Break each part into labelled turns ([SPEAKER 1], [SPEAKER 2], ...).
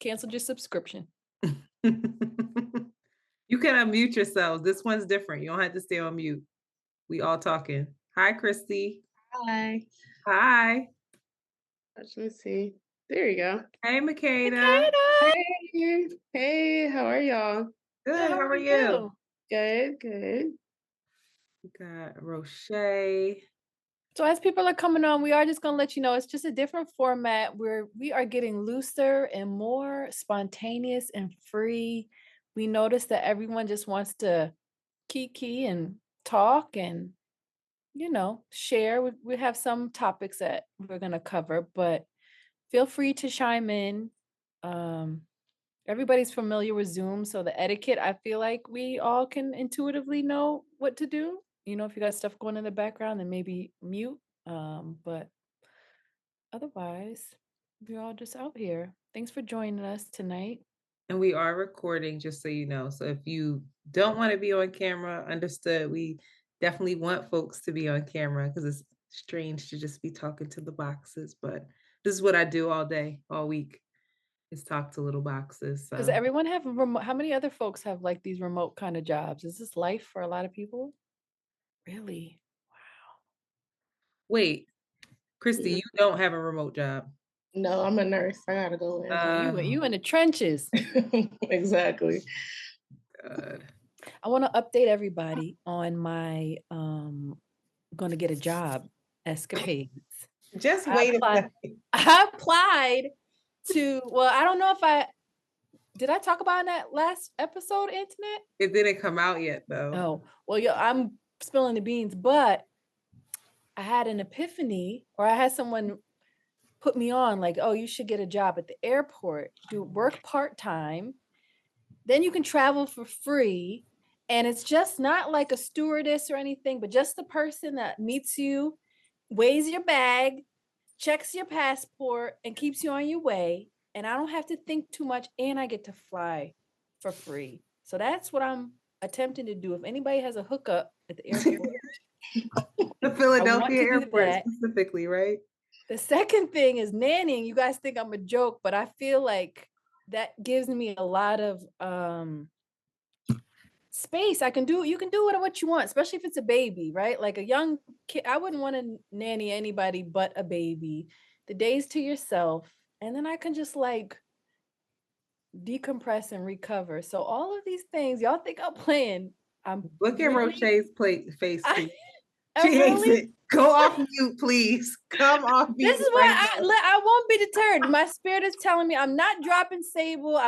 [SPEAKER 1] Canceled your subscription.
[SPEAKER 2] You can unmute yourselves. This one's different. You don't have to stay on mute. We all talking. Hi, Christy.
[SPEAKER 3] Hi.
[SPEAKER 2] Hi.
[SPEAKER 3] Let me see. There you go.
[SPEAKER 2] Hey, Makeda.
[SPEAKER 1] Makeda!
[SPEAKER 3] Hey. Hey, how are y'all?
[SPEAKER 2] Good. How are you?
[SPEAKER 3] Good, good.
[SPEAKER 2] We got Roche.
[SPEAKER 1] So as people are coming on, we are just going to let you know it's just a different format where we are getting looser and more spontaneous and free. We noticed that everyone just wants to kiki and talk and, share. We have some topics that we're going to cover, but feel free to chime in. Everybody's familiar with Zoom, so the etiquette, I feel like we all can intuitively know what to do. If you got stuff going in the background, then maybe mute. But otherwise, we're all just out here. Thanks for joining us tonight.
[SPEAKER 2] And we are recording, just so you know. So if you don't want to be on camera, understood. We definitely want folks to be on camera because it's strange to just be talking to the boxes. But this is what I do all day, all week, is talk to little boxes.
[SPEAKER 1] Does
[SPEAKER 2] So
[SPEAKER 1] everyone have a remote? How many other folks have like these remote kind of jobs? Is this life for a lot of people? Really? Wow.
[SPEAKER 2] wait, Christy, you don't have a remote job.
[SPEAKER 3] No, I'm a nurse. I gotta go in.
[SPEAKER 1] You in the trenches.
[SPEAKER 3] Exactly.
[SPEAKER 2] God.
[SPEAKER 1] I want to update everybody on my gonna get a job escapades.
[SPEAKER 2] Just wait a second.
[SPEAKER 1] I applied to, well, I don't know if did I talk about in that last episode, Internet?
[SPEAKER 2] It didn't come out yet, though.
[SPEAKER 1] Oh, well, I'm spilling the beans, but I had an epiphany, or I had someone put me on like, oh, you should get a job at the airport, do work part-time, then you can travel for free. And it's just not like a stewardess or anything, but just the person that meets you, weighs your bag, checks your passport, and keeps you on your way. And I don't have to think too much, and I get to fly for free. So that's what I'm attempting to do. If anybody has a hookup at the airport,
[SPEAKER 2] the Philadelphia airport specifically, right?
[SPEAKER 1] The second thing is nannying. You guys think I'm a joke, but I feel like that gives me a lot of space. You can do what you want, especially if it's a baby, right? Like a young kid. I wouldn't want to nanny anybody but a baby. The days to yourself, and then I can just like decompress and recover. So all of these things, y'all think I'm playing.
[SPEAKER 2] Look at Roche's face.
[SPEAKER 1] She
[SPEAKER 2] hates it. Go off mute, please. Come off mute.
[SPEAKER 1] This is why I won't be deterred. My spirit is telling me I'm not dropping Sable.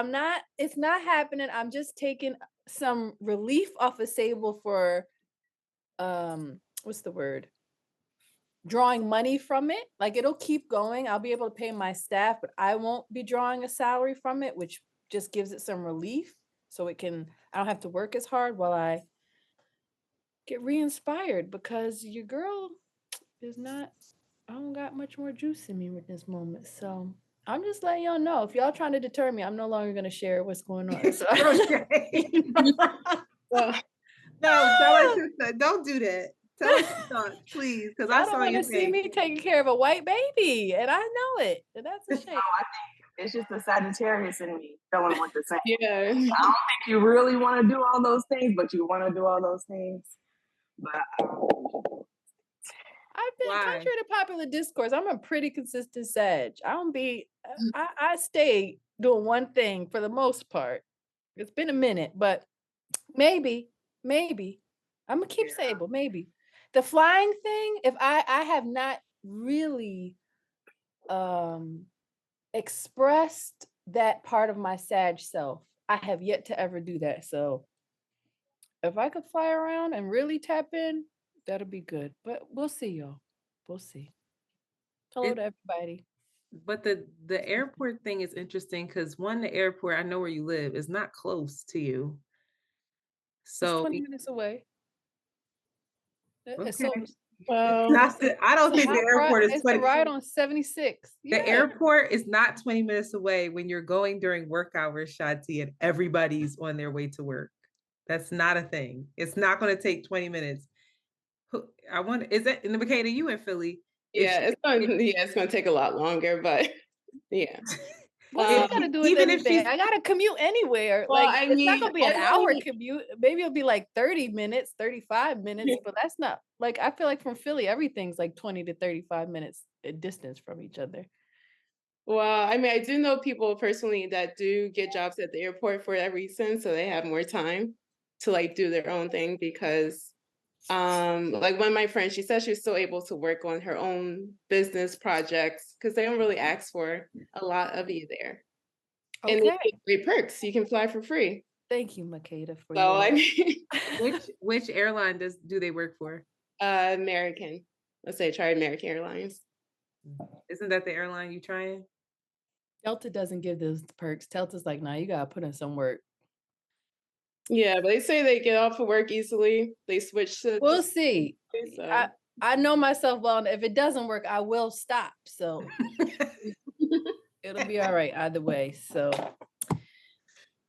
[SPEAKER 1] It's not happening. I'm just taking some relief off of Sable for what's the word? Drawing money from it. Like it'll keep going. I'll be able to pay my staff, but I won't be drawing a salary from it, which just gives it some relief. So I don't have to work as hard while I get re-inspired, because your girl I don't got much more juice in me with this moment. So I'm just letting y'all know, if y'all trying to deter me, I'm no longer going to share what's going on. So.
[SPEAKER 2] No, don't do that. Tell us your thoughts, please, because I saw you
[SPEAKER 1] see me taking care of a white baby, and I know it. And that's a shame.
[SPEAKER 4] No, I think it's just the Sagittarius in me telling what to say.
[SPEAKER 3] Yeah.
[SPEAKER 4] I don't think you really want to do all those things, but you want to do all those things. But
[SPEAKER 1] I've been, contrary to popular discourse, I'm a pretty consistent Sag. I stay doing one thing for the most part. It's been a minute, but maybe I'm gonna keep Sable. Maybe the flying thing. If I have not really expressed that part of my Sag self, I have yet to ever do that. So if I could fly around and really tap in, that'll be good. But we'll see, y'all. We'll see. Hello to everybody.
[SPEAKER 2] But the airport thing is interesting because the airport, I know where you live, is not close to you. So
[SPEAKER 1] it's 20 minutes away.
[SPEAKER 2] Okay.
[SPEAKER 1] So,
[SPEAKER 2] I don't think the airport is 20.
[SPEAKER 1] It's right on 76.
[SPEAKER 2] The airport is not 20 minutes away when you're going during work hours, Shati, and everybody's on their way to work. That's not a thing. It's not going to take 20 minutes. Is that in the Makeda, you in Philly?
[SPEAKER 3] Yeah, it's going to take a lot longer, but yeah.
[SPEAKER 1] What's that got to do with
[SPEAKER 2] even if
[SPEAKER 1] anything?
[SPEAKER 2] she's
[SPEAKER 1] I got to commute anywhere.
[SPEAKER 3] Well,
[SPEAKER 1] Like,
[SPEAKER 3] I
[SPEAKER 1] it's not
[SPEAKER 3] mean,
[SPEAKER 1] going to be an
[SPEAKER 3] I've
[SPEAKER 1] hour
[SPEAKER 3] only-
[SPEAKER 1] commute. Maybe it'll be like 30 minutes, 35 minutes, but that's not like, I feel like from Philly, everything's like 20 to 35 minutes distance from each other.
[SPEAKER 3] Well, I mean, I do know people personally that do get jobs at the airport for that reason, so they have more time to like do their own thing because like one of my friends, she said she's still able to work on her own business projects because they don't really ask for a lot of you there. And they
[SPEAKER 1] Okay.
[SPEAKER 3] get great perks. You can fly for free.
[SPEAKER 1] Thank you, Makeda, for
[SPEAKER 3] So I
[SPEAKER 1] your
[SPEAKER 3] mean,
[SPEAKER 2] which airline do they work for?
[SPEAKER 3] American. Let's say try American Airlines.
[SPEAKER 2] Isn't that the airline you trying?
[SPEAKER 1] Delta doesn't give those perks. Delta's like, nah, you gotta put in some work.
[SPEAKER 3] Yeah, but they say they get off of work easily. They switch to
[SPEAKER 1] We'll see.
[SPEAKER 3] so.
[SPEAKER 1] I know myself well, and if it doesn't work, I will stop. So it'll be all right either way. So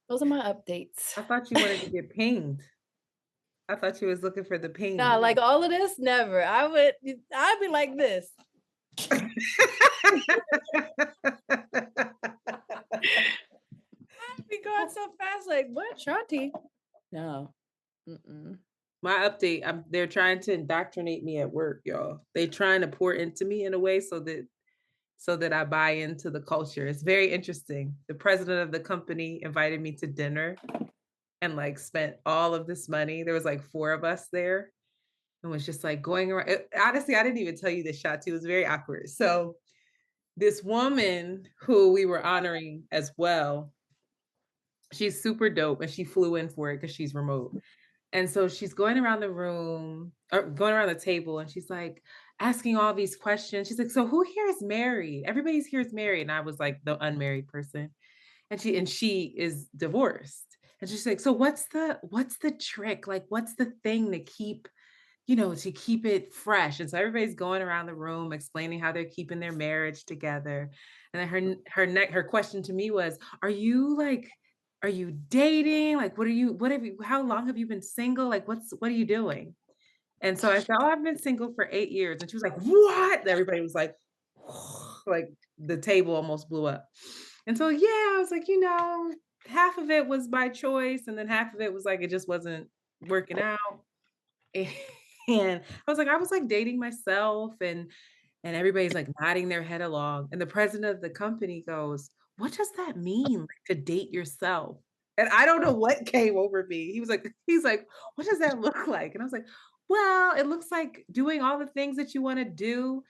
[SPEAKER 1] those are my updates.
[SPEAKER 2] I thought you wanted to get pinged. I thought you was looking for the ping.
[SPEAKER 1] Nah, like all of this, never. I'd be like this. I'd be going so fast, like, what, Shanti? No. Mm-mm.
[SPEAKER 2] My update, they're trying to indoctrinate me at work, y'all. They're trying to pour into me in a way so that I buy into the culture. It's very interesting. The president of the company invited me to dinner and like spent all of this money. There was like 4 of us there and was just like going around. Honestly, I didn't even tell you this, shot too. It was very awkward. So this woman who we were honoring as well, she's super dope and she flew in for it because she's remote. And so she's going around the room or going around the table and she's like asking all these questions. She's like, so who here is married? Everybody's here is married. And I was like the unmarried person. And she is divorced. And she's like, so what's the trick? Like, what's the thing to keep, to keep it fresh? And so everybody's going around the room explaining how they're keeping their marriage together. And then her question to me was, are you dating? Like, how long have you been single? Like, what are you doing? And so I said, oh, I've been single for 8 years. And she was like, what? And everybody was like, like the table almost blew up. And so, yeah, I was like, half of it was by choice. And then half of it was like, it just wasn't working out. And I was like dating myself and everybody's like nodding their head along. And the president of the company goes, what does that mean, like, to date yourself? And I don't know what came over me. He's like, what does that look like? And I was like, well, it looks like doing all the things that you want to do,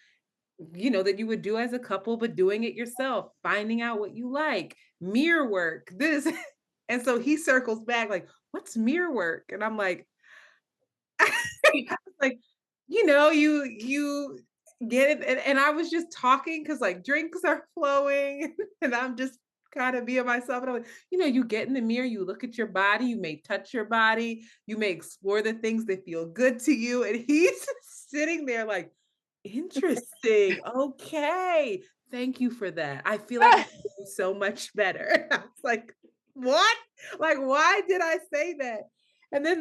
[SPEAKER 2] that you would do as a couple, but doing it yourself, finding out what you like, mirror work, this. And so he circles back like, what's mirror work? And I'm like, like, you get it. And I was just talking because like drinks are flowing and I'm just kind of being myself. And I'm like, you get in the mirror, you look at your body, you may touch your body, you may explore the things that feel good to you. And he's sitting there like, interesting. Okay. Thank you for that. I feel like I can do so much better. I was like, what? Like, why did I say that? And then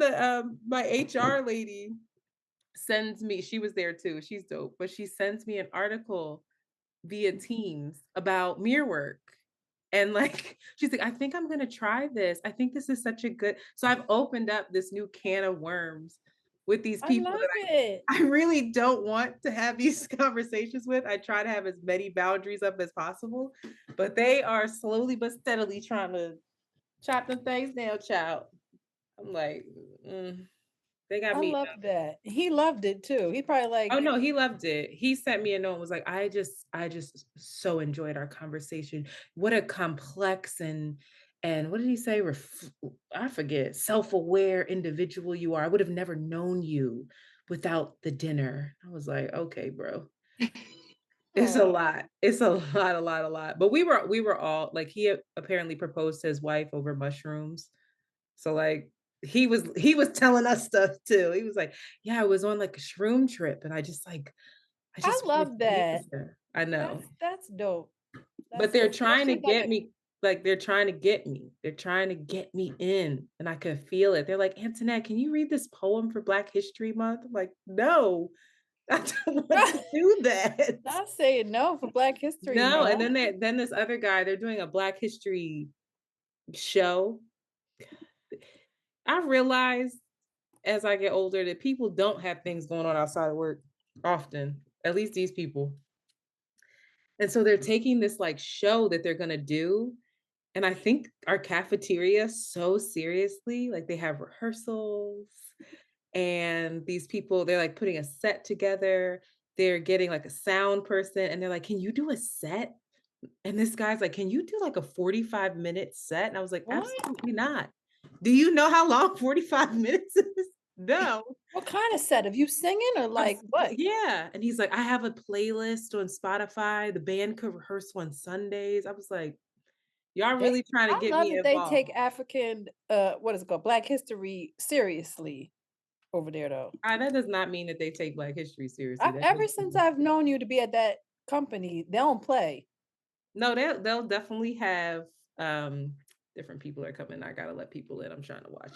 [SPEAKER 2] my HR lady sends me, she was there too, she's dope, but she sends me an article via Teams about mirror work. And like, she's like, I think I'm going to try this. I think this is such a good, so I've opened up this new can of worms with these people that I really don't want to have these conversations with. I try to have as many boundaries up as possible, but they are slowly but steadily trying to chop the things down, child. I'm like, they got me.
[SPEAKER 1] I love that. He loved it too. He probably like,
[SPEAKER 2] oh no, he loved it. He sent me a note and was like, I just so enjoyed our conversation. What a complex and what did he say? I forget, self-aware individual you are. I would have never known you without the dinner. I was like, okay, bro. It's a lot. It's a lot. But we were all like, he apparently proposed to his wife over mushrooms. So like he was telling us stuff too. He was like, yeah, I was on like a shroom trip and I
[SPEAKER 1] love that.
[SPEAKER 2] I know.
[SPEAKER 1] That's dope.
[SPEAKER 2] But they're trying to get me, like they're trying to get me. They're trying to get me in and I could feel it. They're like, Antoinette, can you read this poem for Black History Month? I'm like, no. I don't want to do that.
[SPEAKER 1] Not saying no for Black History.
[SPEAKER 2] No,
[SPEAKER 1] Month.
[SPEAKER 2] and then this other guy, they're doing a Black History show. I realized as I get older that people don't have things going on outside of work often, at least these people. And so they're taking this like show that they're gonna do. And I think our cafeteria so seriously, like they have rehearsals and these people, they're like putting a set together. They're getting like a sound person and they're like, can you do a set? And this guy's like, can you do like a 45-minute set? And I was like,
[SPEAKER 1] What?
[SPEAKER 2] absolutely not. Do you know how long 45 minutes is? No.
[SPEAKER 1] What kind of set? Of you singing or like what?
[SPEAKER 2] Yeah. And he's like, I have a playlist on Spotify. The band could rehearse on Sundays. I was like, y'all really trying to
[SPEAKER 1] I
[SPEAKER 2] get
[SPEAKER 1] love
[SPEAKER 2] me
[SPEAKER 1] that they
[SPEAKER 2] involved.
[SPEAKER 1] take African, what is it called, Black History seriously over there, though.
[SPEAKER 2] That does not mean that they take Black History seriously.
[SPEAKER 1] Ever since I've known you to be at that company, they don't play.
[SPEAKER 2] No, they'll definitely have different people are coming. I gotta let people in. I'm trying to watch.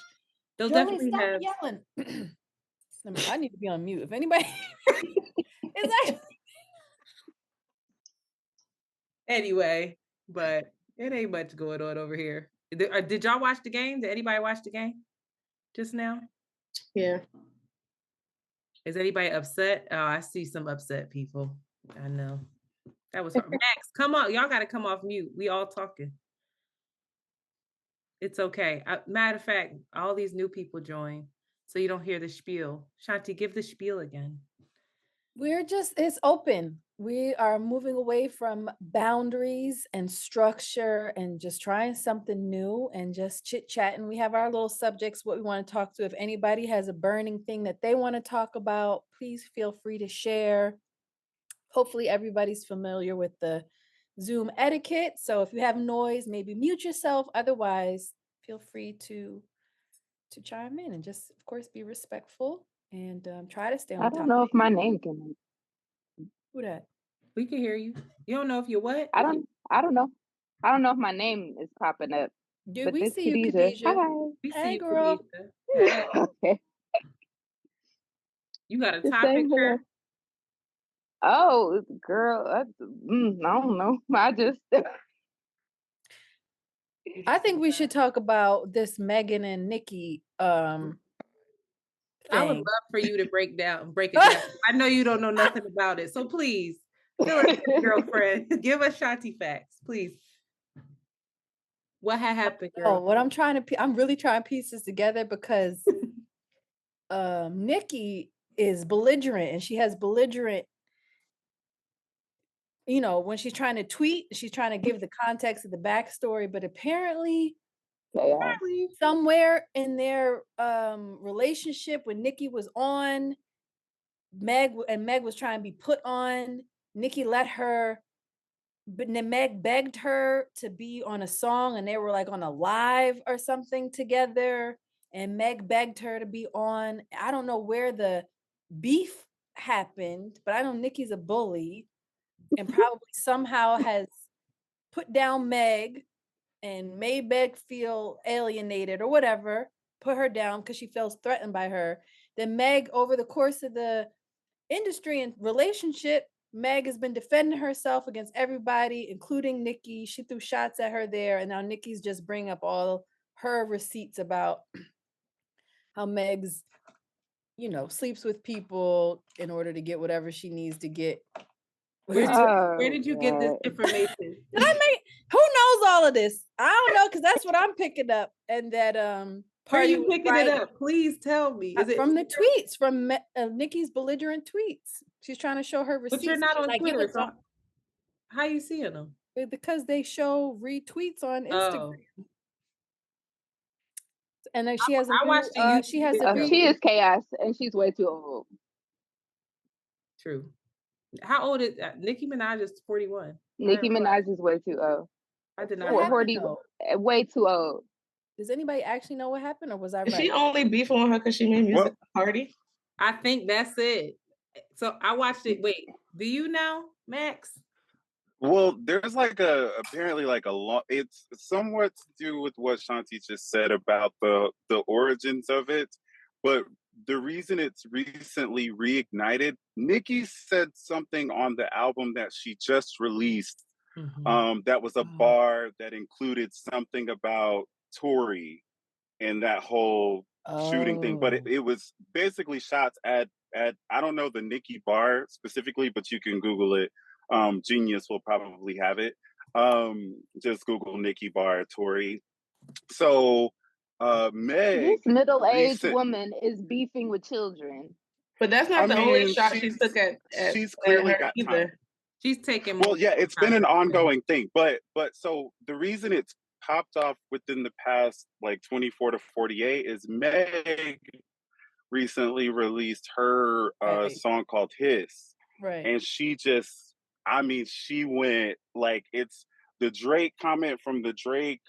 [SPEAKER 2] They'll
[SPEAKER 1] Jolie,
[SPEAKER 2] definitely
[SPEAKER 1] stop
[SPEAKER 2] have
[SPEAKER 1] yelling. I need to be on mute. If anybody is actually
[SPEAKER 2] anyway, but it ain't much going on over here. Did y'all watch the game? Did anybody watch the game just now?
[SPEAKER 3] Yeah.
[SPEAKER 2] Is anybody upset? Oh, I see some upset people. I know. That was hard. Max, come on. Y'all got to come off mute. We all talking. It's okay. Matter of fact, all these new people join, so you don't hear the spiel. Shanti, give the spiel again.
[SPEAKER 1] it's open. We are moving away from boundaries and structure and just trying something new and just chit-chatting. We have our little subjects, what we want to talk to. If anybody has a burning thing that they want to talk about, please feel free to share. Hopefully everybody's familiar with the Zoom etiquette. So if you have noise, maybe mute yourself. Otherwise, feel free to chime in and just, of course, be respectful and try to stay on
[SPEAKER 4] I
[SPEAKER 1] top.
[SPEAKER 4] don't know if my name can.
[SPEAKER 1] Who that?
[SPEAKER 2] We can hear you. You don't know if you're what?
[SPEAKER 4] I don't know. I don't know if my name is popping up.
[SPEAKER 1] Do
[SPEAKER 4] But
[SPEAKER 1] we
[SPEAKER 4] this
[SPEAKER 1] see you,
[SPEAKER 4] Khadijah.
[SPEAKER 1] Khadijah?
[SPEAKER 4] Hi.
[SPEAKER 2] We
[SPEAKER 1] Hey,
[SPEAKER 2] see you,
[SPEAKER 1] girl.
[SPEAKER 2] Khadijah. Hey.
[SPEAKER 4] Okay.
[SPEAKER 2] You got a
[SPEAKER 4] Just
[SPEAKER 2] topic,
[SPEAKER 4] saying hello.
[SPEAKER 2] girl?
[SPEAKER 4] Oh, girl, I don't know. I just
[SPEAKER 1] I think we should talk about this Megan and Nikki
[SPEAKER 2] I would
[SPEAKER 1] thing.
[SPEAKER 2] love for you to break it down. I know you don't know nothing about it, so please fill us in, girlfriend. Give us Shanti facts, please. What had happened, girl?
[SPEAKER 1] Oh, what I'm really trying to piece this together because Nikki is belligerent and she has belligerent, when she's trying to tweet, she's trying to give the context of the backstory, but apparently somewhere in their relationship when Nikki was on, Meg was trying to be put on, Nikki let her, but then Meg begged her to be on a song and they were like on a live or something together. And Meg begged her to be on. I don't know where the beef happened, but I know Nikki's a bully and probably somehow has put down Meg and made Meg feel alienated or whatever, put her down because she feels threatened by her. Then Meg, over the course of the industry and relationship, Meg has been defending herself against everybody, including Nikki. She threw shots at her there, and now Nikki's just bringing up all her receipts about how Meg's, sleeps with people in order to get whatever she needs to get.
[SPEAKER 2] Where did you get this information?
[SPEAKER 1] Who knows all of this? I don't know, because that's what I'm picking up. And that
[SPEAKER 2] where are you picking it up? Please tell me. Is it
[SPEAKER 1] from the tweets, from Nikki's belligerent tweets? She's trying to show her receipts.
[SPEAKER 2] But you're not on Twitter, so how are you seeing them?
[SPEAKER 1] Because they show retweets on Instagram. Oh. And then she has
[SPEAKER 4] she is chaos and she's way too old.
[SPEAKER 2] True. How old is Nicki Minaj? Is 41.
[SPEAKER 4] Nicki Minaj is way too old.
[SPEAKER 2] I did not.
[SPEAKER 4] 40, way too old.
[SPEAKER 1] Does anybody actually know what happened, or was I right?
[SPEAKER 3] She only beefing with her because she made music party.
[SPEAKER 2] I think that's it. So I watched it. Wait, do you know, Max?
[SPEAKER 5] Well, there's apparently a long. It's somewhat to do with what Shanti just said about the origins of it, but the reason it's recently reignited, Nicki said something on the album that she just released. That was a bar that included something about Tory and that whole shooting thing. But it was basically shots at I don't know the Nicki bar specifically, but you can Google it. Genius will probably have it. Just Google Nicki bar Tory. So Meg,
[SPEAKER 6] This middle-aged woman is beefing with children.
[SPEAKER 3] But that's not the only shot she took at
[SPEAKER 5] she's clearly
[SPEAKER 3] her
[SPEAKER 5] got
[SPEAKER 3] either.
[SPEAKER 5] time.
[SPEAKER 2] She's taking
[SPEAKER 5] well, yeah, it's been an ongoing thing, but so the reason it's popped off within the past like 24 to 48 is Meg recently released her song called Hiss.
[SPEAKER 1] Right.
[SPEAKER 5] And she just, I mean, she went like, it's the Drake comment from the Drake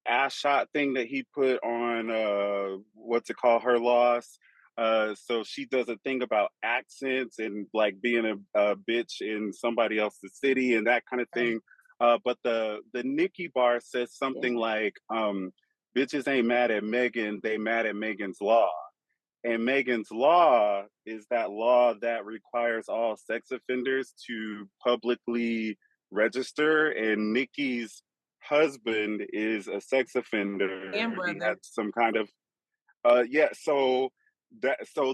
[SPEAKER 5] ass shot thing that he put on what's it called, Her Loss. So she does a thing about accents and like being a bitch in somebody else's city and that kind of thing. But the Nicki bar says something like, bitches ain't mad at Megan, they mad at Megan's Law. And Megan's Law is that law that requires all sex offenders to publicly register. And Nicki's husband is a sex offender.
[SPEAKER 2] And
[SPEAKER 5] He
[SPEAKER 2] brother.
[SPEAKER 5] had some kind of so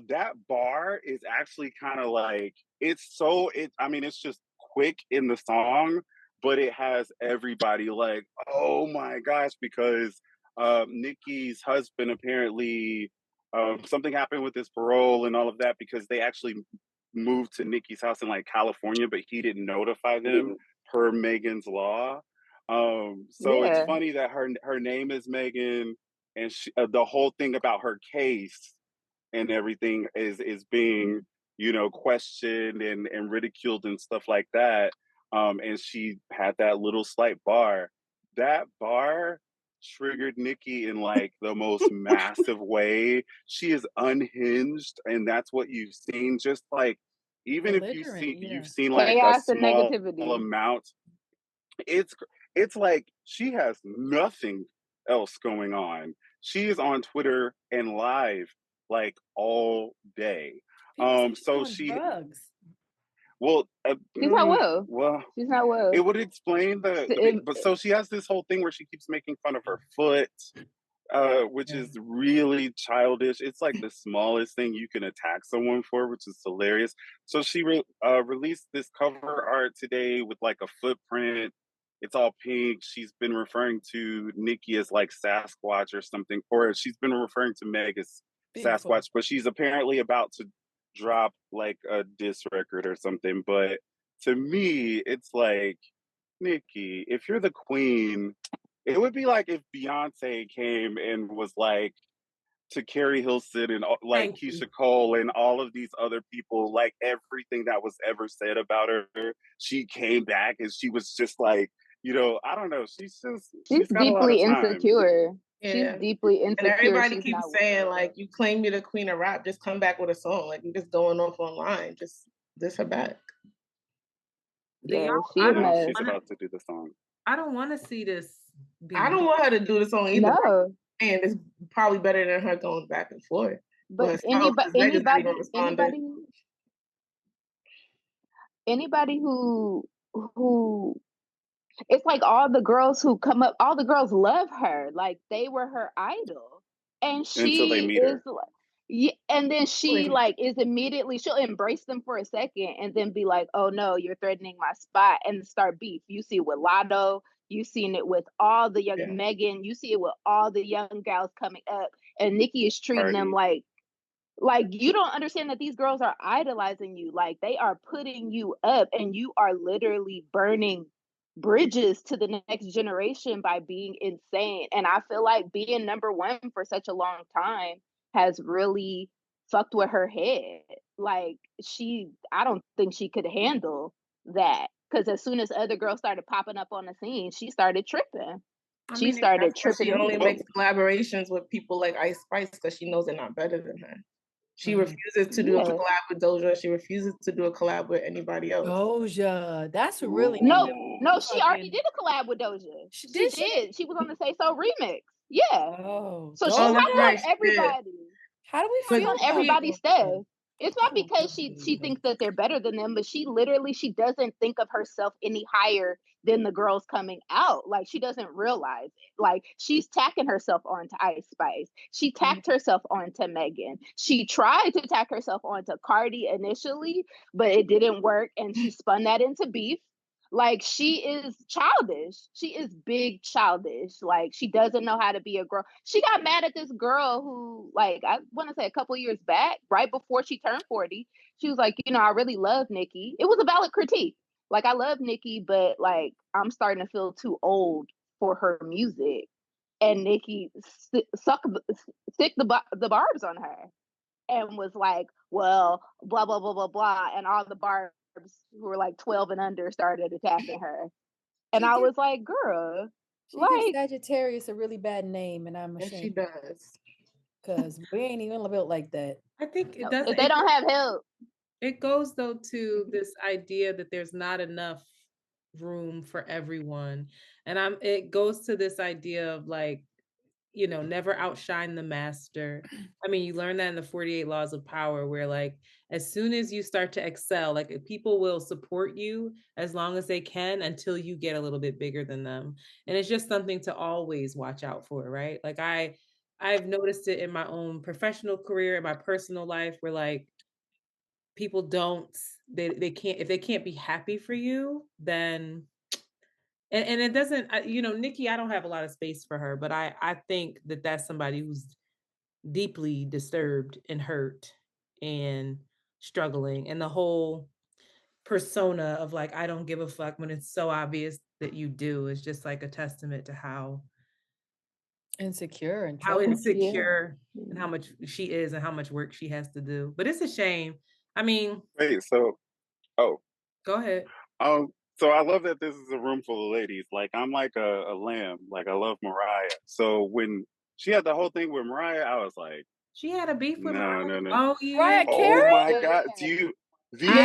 [SPEAKER 5] that bar is actually kind of like I mean it's just quick in the song, but it has everybody like, oh my gosh, because Nicki's husband apparently something happened with his parole and all of that, because they actually moved to Nicki's house in like California, but he didn't notify them per Megan's Law. So it's funny that her name is Megan, and she, the whole thing about her case and everything is being, you know, questioned and ridiculed and stuff like that. And she had that little slight bar. That bar triggered Nicki in like the most massive way. She is unhinged, and that's what you've seen. Just like, even if you've seen like
[SPEAKER 6] chaos
[SPEAKER 5] a
[SPEAKER 6] and
[SPEAKER 5] small
[SPEAKER 6] negativity.
[SPEAKER 5] amount, it's like she has nothing else going on. She is on Twitter and live like all day. So she
[SPEAKER 1] drugs.
[SPEAKER 5] Well,
[SPEAKER 6] she's not well.
[SPEAKER 5] Well,
[SPEAKER 6] she's not well.
[SPEAKER 5] It would explain but so she has this whole thing where she keeps making fun of her foot, which is really childish. It's like the smallest thing you can attack someone for, which is hilarious. So she released this cover art today with like a footprint. It's all pink. She's been referring to Nicki as like Sasquatch or something, or she's been referring to Meg as Sasquatch, but she's apparently about to drop like a diss record or something. But to me, it's like, Nicki, if you're the queen, it would be like if Beyonce came and was like to Carrie Hilson and like Keisha Cole and all of these other people, like everything that was ever said about her, she came back and she was just like, you know, I don't know. She's
[SPEAKER 6] deeply insecure.
[SPEAKER 3] Yeah.
[SPEAKER 6] She's deeply insecure.
[SPEAKER 3] And everybody keeps saying, like, you claim you're the queen of rap, just come back with a song. Like, you're just going off online. Just diss her back.
[SPEAKER 6] Yeah,
[SPEAKER 5] she's about to do the song.
[SPEAKER 2] I don't want to see this.
[SPEAKER 3] I don't want her to do the song either.
[SPEAKER 6] No.
[SPEAKER 3] And it's probably better than her going back and forth.
[SPEAKER 6] But anybody who it's like all the girls who come up, all the girls love her. Like they were her idol. And she is like, yeah, and then she like is immediately, she'll embrace them for a second and then be like, oh no, you're threatening my spot, and start beef. You see it with Lotto, you've seen it with all the young Megan, you see it with all the young gals coming up, and Nicki is treating them like you don't understand that these girls are idolizing you. Like they are putting you up, and you are literally burning bridges to the next generation by being insane. And I feel like being number one for such a long time has really fucked with her head. Like I don't think she could handle that, because as soon as other girls started popping up on the scene, she started tripping. She
[SPEAKER 3] only makes collaborations with people like Ice Spice because she knows they're not better than her. She refuses to do a collab with Doja. She refuses to do a collab with anybody else.
[SPEAKER 1] Doja, that's really
[SPEAKER 6] no. She already did a collab with Doja. She did. She was on the Say So remix. Yeah.
[SPEAKER 1] Oh,
[SPEAKER 6] so she popped up everybody.
[SPEAKER 1] How do we feel
[SPEAKER 6] on
[SPEAKER 1] about
[SPEAKER 6] everybody's
[SPEAKER 1] that?
[SPEAKER 6] stuff. It's not because she thinks that they're better than them, but she doesn't think of herself any higher than the girls coming out. Like, she doesn't realize it. Like, she's tacking herself onto Ice Spice. She tacked herself onto Megan. She tried to tack herself onto Cardi initially, but it didn't work, and she spun that into beef. Like, she is childish. She is big childish. Like, she doesn't know how to be a girl. She got mad at this girl who, like, I want to say a couple years back, right before she turned 40, she was like, I really love Nicki. It was a valid critique. Like, I love Nicki, but like, I'm starting to feel too old for her music. And Nicki stick the barbs on her and was like, well, blah, blah, blah, blah, blah. And all the barbs who were like 12 and under started attacking her. And I was like, girl,
[SPEAKER 1] she gives
[SPEAKER 6] like,
[SPEAKER 1] Sagittarius a really bad name, and I'm
[SPEAKER 3] Yes, she
[SPEAKER 1] ashamed
[SPEAKER 3] does.
[SPEAKER 1] because we ain't even built like that.
[SPEAKER 2] I think it
[SPEAKER 6] if they don't have help.
[SPEAKER 2] It goes though to this idea that there's not enough room for everyone. And it goes to this idea of like, never outshine the master. I mean, you learn that in the 48 laws of power, where like, as soon as you start to excel, like people will support you as long as they can until you get a little bit bigger than them. And it's just something to always watch out for, right? Like I've noticed it in my own professional career, in my personal life, where like people they can't, if they can't be happy for you, then and it doesn't, Nikki, I don't have a lot of space for her, but I think that that's somebody who's deeply disturbed and hurt and struggling, and the whole persona of like, I don't give a fuck when it's so obvious that you do, is just like a testament to how
[SPEAKER 1] Insecure and
[SPEAKER 2] insecure and how much she is and how much work she has to do. But it's a shame. I mean,
[SPEAKER 5] wait, so oh,
[SPEAKER 2] go ahead.
[SPEAKER 5] so I love that this is a room full of ladies. Like, I'm like a lamb. Like, I love Mariah. So when she had the whole thing with Mariah, I was like,
[SPEAKER 2] She had a beef with
[SPEAKER 5] no,
[SPEAKER 2] Mariah.
[SPEAKER 5] no, no.
[SPEAKER 2] Oh yeah.
[SPEAKER 1] Mariah
[SPEAKER 5] Oh
[SPEAKER 1] Carey?
[SPEAKER 5] my God, the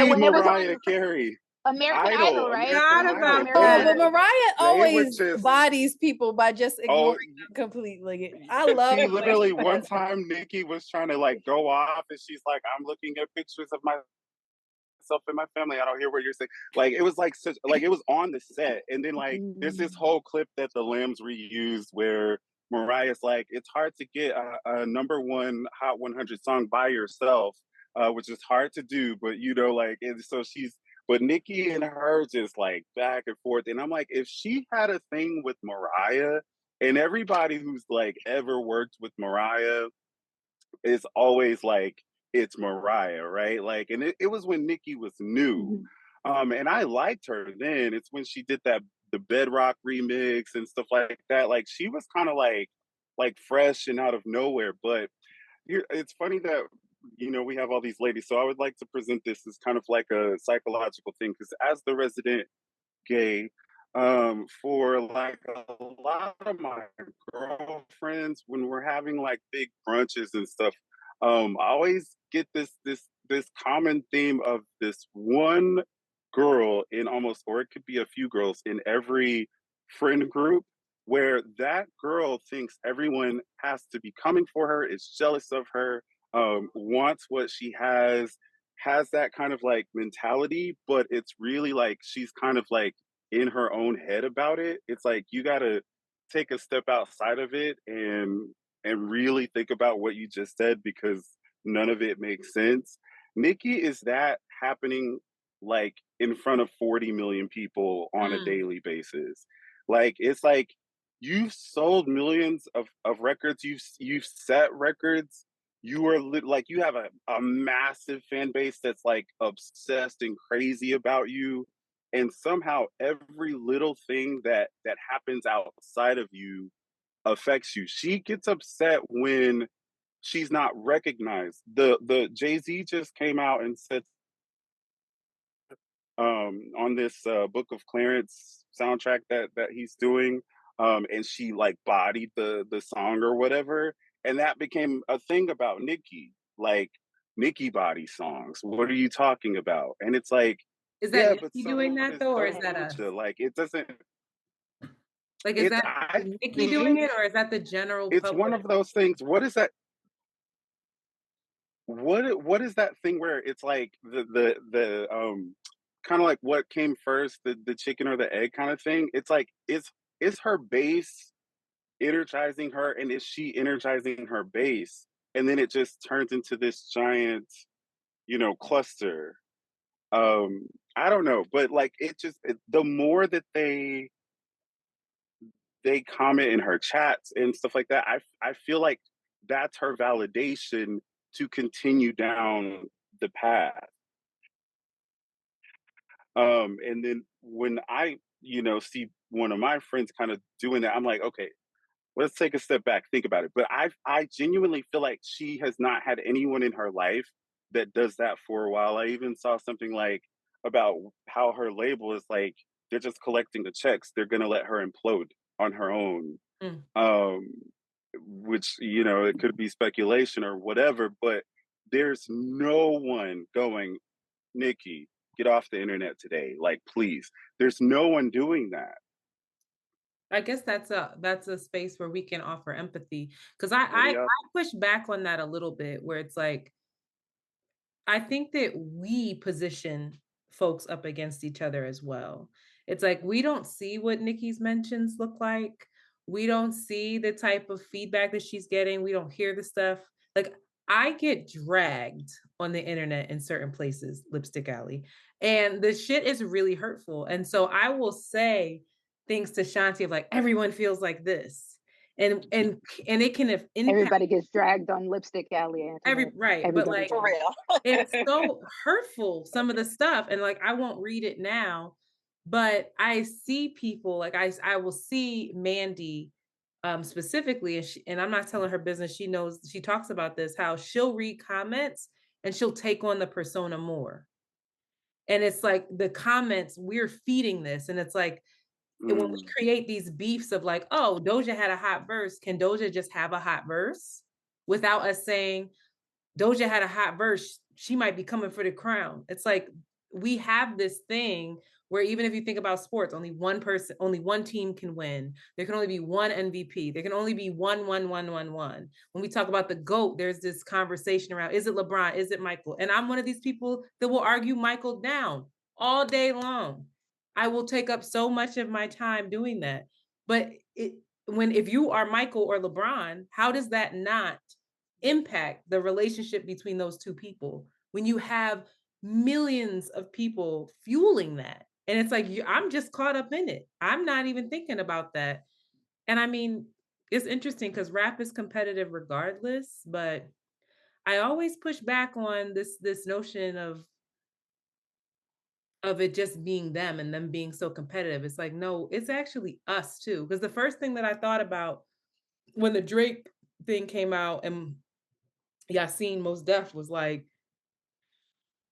[SPEAKER 6] When it was
[SPEAKER 5] Mariah
[SPEAKER 6] on
[SPEAKER 5] Carey,
[SPEAKER 6] American Idol, right?
[SPEAKER 5] American
[SPEAKER 2] Forgot about
[SPEAKER 5] Idol.
[SPEAKER 1] Oh,
[SPEAKER 2] that.
[SPEAKER 1] but Mariah
[SPEAKER 5] They would
[SPEAKER 1] always
[SPEAKER 5] just,
[SPEAKER 1] bodies people by just
[SPEAKER 5] oh,
[SPEAKER 1] ignoring them completely. I love
[SPEAKER 5] she
[SPEAKER 1] the way
[SPEAKER 5] literally
[SPEAKER 1] she
[SPEAKER 5] one
[SPEAKER 1] does that.
[SPEAKER 5] time Nikki was trying to like go off, and she's like, I'm looking at pictures of myself and my family. I don't hear what you're saying. Like, it was like such, like, it was on the set, and then like there's this whole clip that the Lambs reused where Mariah's like, it's hard to get a number one Hot 100 song by yourself, which is hard to do, but like, and so but Nikki and her just like back and forth, and I'm like, if she had a thing with Mariah, and everybody who's like ever worked with Mariah is always like, it's Mariah, right? Like, and it was when Nikki was new. And I liked her then. It's when she did the Bedrock remix and stuff like that. Like, she was kind of like fresh and out of nowhere. But it's funny that we have all these ladies. So I would like to present this as kind of like a psychological thing, because as the resident gay, for like a lot of my girlfriends, when we're having like big brunches and stuff, I always get this common theme of this one girl in almost, or it could be a few girls in every friend group, where that girl thinks everyone has to be coming for her, is jealous of her, wants what she has that kind of like mentality, but it's really like she's kind of like in her own head about it. It's like, you got to take a step outside of it and really think about what you just said, because none of it makes sense. Nikki, is that happening like in front of 40 million people on a daily basis? Like, it's like, you've sold millions of records, you've set records, you are like, you have a massive fan base that's like obsessed and crazy about you, and somehow every little thing that happens outside of you affects you. She gets upset when she's not recognized. The Jay-Z just came out and said, on this Book of Clarence soundtrack that he's doing, and she like bodied the song or whatever, and that became a thing about Nikki, like, Nikki body songs. What are you talking about? And it's like,
[SPEAKER 2] Is that
[SPEAKER 5] yeah, but
[SPEAKER 2] Nikki
[SPEAKER 5] some
[SPEAKER 2] doing
[SPEAKER 5] of
[SPEAKER 2] that
[SPEAKER 5] it's
[SPEAKER 2] though, or is
[SPEAKER 5] double
[SPEAKER 2] that us?
[SPEAKER 5] like, it doesn't.
[SPEAKER 2] Like, is that
[SPEAKER 5] I
[SPEAKER 2] Nikki doing
[SPEAKER 5] think
[SPEAKER 2] it, or is that the general
[SPEAKER 5] it's one
[SPEAKER 2] public?
[SPEAKER 5] of those things. What is that? what is that thing where it's like the kind of like what came first, the chicken or the egg kind of thing? It's like is her base energizing her, and is she energizing her base? And then it just turns into this giant, cluster. Um, I don't know, but like the more that they comment in her chats and stuff like that, I feel like that's her validation to continue down the path. And then when I, see one of my friends kind of doing that, I'm like, okay, let's take a step back, think about it. But I genuinely feel like she has not had anyone in her life that does that for a while. I even saw something like about how her label is like they're just collecting the checks. They're gonna let her implode on her own.
[SPEAKER 2] Mm.
[SPEAKER 5] Which, it could be speculation or whatever, but there's no one going, Nikki, get off the internet today. Like, please. There's no one doing that.
[SPEAKER 2] I guess that's a space where we can offer empathy. Because
[SPEAKER 5] What do
[SPEAKER 2] I
[SPEAKER 5] y'all?
[SPEAKER 2] push back on that a little bit, where it's like, I think that we position folks up against each other as well. It's like we don't see what Nikki's mentions look like. We don't see the type of feedback that she's getting. We don't hear the stuff. Like I get dragged on the internet in certain places, Lipstick Alley, and the shit is really hurtful. And so I will say things to Shanti of like, everyone feels like this. And it can have impact
[SPEAKER 6] Everybody gets dragged on Lipstick Alley, Antoinette.
[SPEAKER 2] right. But
[SPEAKER 6] Everybody
[SPEAKER 2] like
[SPEAKER 6] does.
[SPEAKER 7] For real.
[SPEAKER 2] it's so hurtful, some of the stuff, and like I won't read it now, but I see people like I will see Mandy specifically, and I'm not telling her business. She knows, she talks about this, how she'll read comments and she'll take on the persona more. And it's like the comments, we're feeding this, and it's like when we
[SPEAKER 5] Mm,
[SPEAKER 2] create these beefs of like, oh, Doja had a hot verse, can Doja just have a hot verse without us saying Doja had a hot verse, she might be coming for the crown. It's like we have this thing where even if you think about sports, only one team can win. There can only be one MVP. There can only be one. When we talk about the GOAT, there's this conversation around, is it LeBron? Is it Michael? And I'm one of these people that will argue Michael down all day long. I will take up so much of my time doing that. But if you are Michael or LeBron, how does that not impact the relationship between those two people when you have millions of people fueling that? And it's like, I'm just caught up in it. I'm not even thinking about that. And I mean, it's interesting because rap is competitive regardless, but I always push back on this notion of it just being them and them being so competitive. It's like, no, it's actually us too. Because the first thing that I thought about when the Drake thing came out and Yassine Mos Def was like,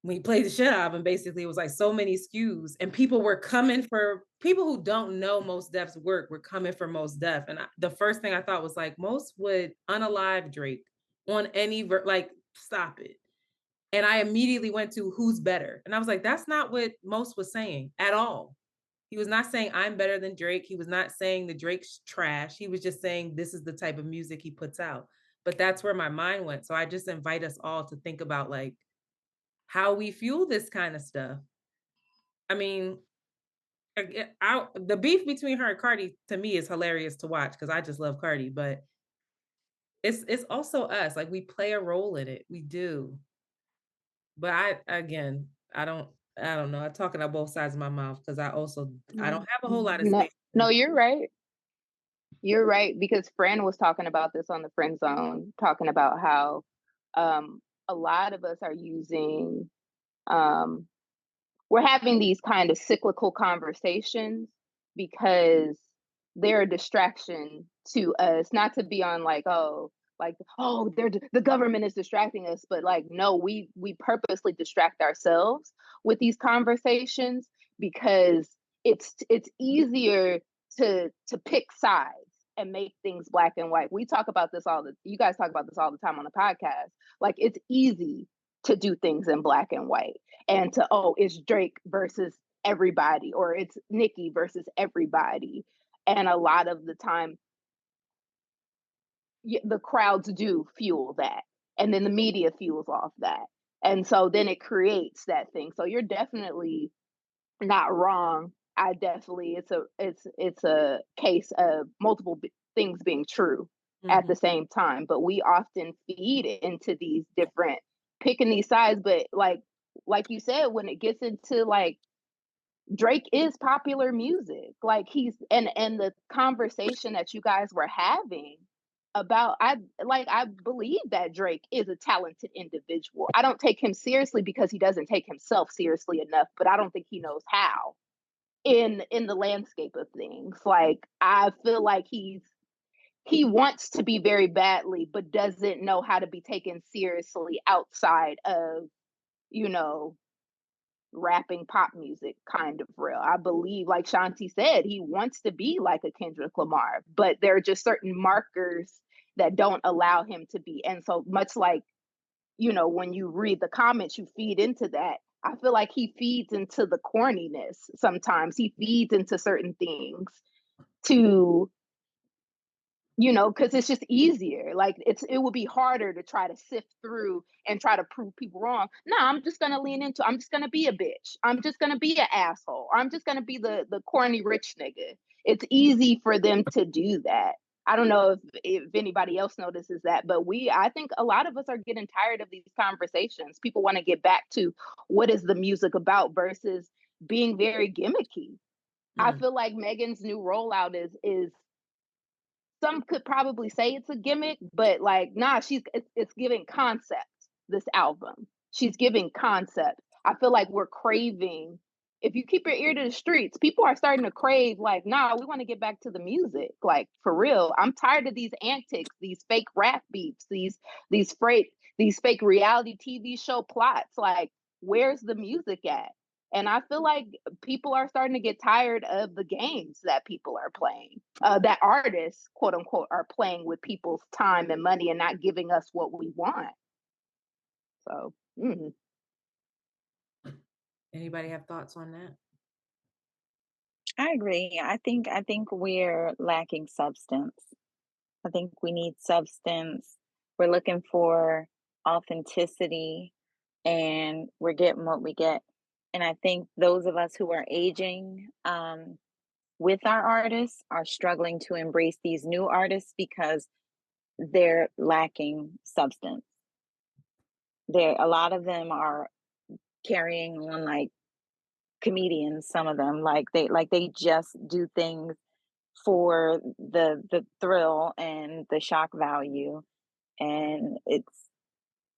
[SPEAKER 2] when he played the shit out of him, basically it was like so many SKUs, and people were coming for people who don't know Mos Def's work were coming for Mos Def. And the first thing I thought was like, Mos would unalive Drake on any like, stop it. And I immediately went to who's better, and I was like, that's not what Mos was saying at all. He was not saying I'm better than Drake. He was not saying the Drake's trash. He was just saying this is the type of music he puts out. But that's where my mind went. So I just invite us all to think about like how we fuel this kind of stuff. I mean, the beef between her and Cardi to me is hilarious to watch because I just love Cardi, but it's also us. Like we play a role in it. We do. But I don't know. I'm talking out both sides of my mouth because I don't have a whole lot of
[SPEAKER 6] No,
[SPEAKER 2] space.
[SPEAKER 6] no, you're right. You're right, because Fran was talking about this on the Friend Zone, talking about how a lot of us are using, we're having these kind of cyclical conversations because they're a distraction to us, not to be on like, oh, the government is distracting us, but like, no, we purposely distract ourselves with these conversations because it's easier to pick sides and make things black and white. You guys talk about this all the time on the podcast. Like it's easy to do things in black and white and to, oh, it's Drake versus everybody or it's Nicki versus everybody. And a lot of the time the crowds do fuel that. and then the media fuels off that. And so then it creates that thing. So you're definitely not wrong. I definitely it's a case of multiple things being true at the same time, but we often feed into these different picking these sides. But like you said, when it gets into like Drake is popular music, like he's and the conversation that you guys were having about I believe that Drake is a talented individual. I don't take him seriously because he doesn't take himself seriously enough, but I don't think he knows how in the landscape of things. Like I feel like he wants to be very badly, but doesn't know how to be taken seriously outside of, you know, rapping pop music kind of real. I believe, like Shanti said, he wants to be like a Kendrick Lamar, but there are just certain markers that don't allow him to be. And so much like, you know, when you read the comments, you feed into that. I feel like he feeds into the corniness sometimes. He feeds into certain things to, you know, because it's just easier. Like it would be harder to try to sift through and try to prove people wrong. No, I'm just gonna lean into. I'm just gonna be a bitch. I'm just gonna be an asshole. Or I'm just gonna be the corny rich nigga. It's easy for them to do that. I don't know if anybody else notices that, but I think a lot of us are getting tired of these conversations. People want to get back to what is the music about versus being very gimmicky. I feel like Megan's new rollout is some could probably say it's a gimmick, but like, nah, it's giving concept. This album, she's giving concept. I feel like we're craving. If you keep your ear to the streets, people are starting to crave. Like, nah, we want to get back to the music. Like for real, I'm tired of these antics, these fake rap beats, these fake reality TV show plots. Like, where's the music at? And I feel like people are starting to get tired of the games that people are playing, that artists, quote unquote, are playing with people's time and money and not giving us what we want. So,
[SPEAKER 2] Anybody have thoughts on that?
[SPEAKER 7] I agree. I think we're lacking substance. I think we need substance. We're looking for authenticity, and we're getting what we get. And I think those of us who are aging with our artists are struggling to embrace these new artists because they're lacking substance. A lot of them are carrying on like comedians. Some of them they just do things for the thrill and the shock value, and it's,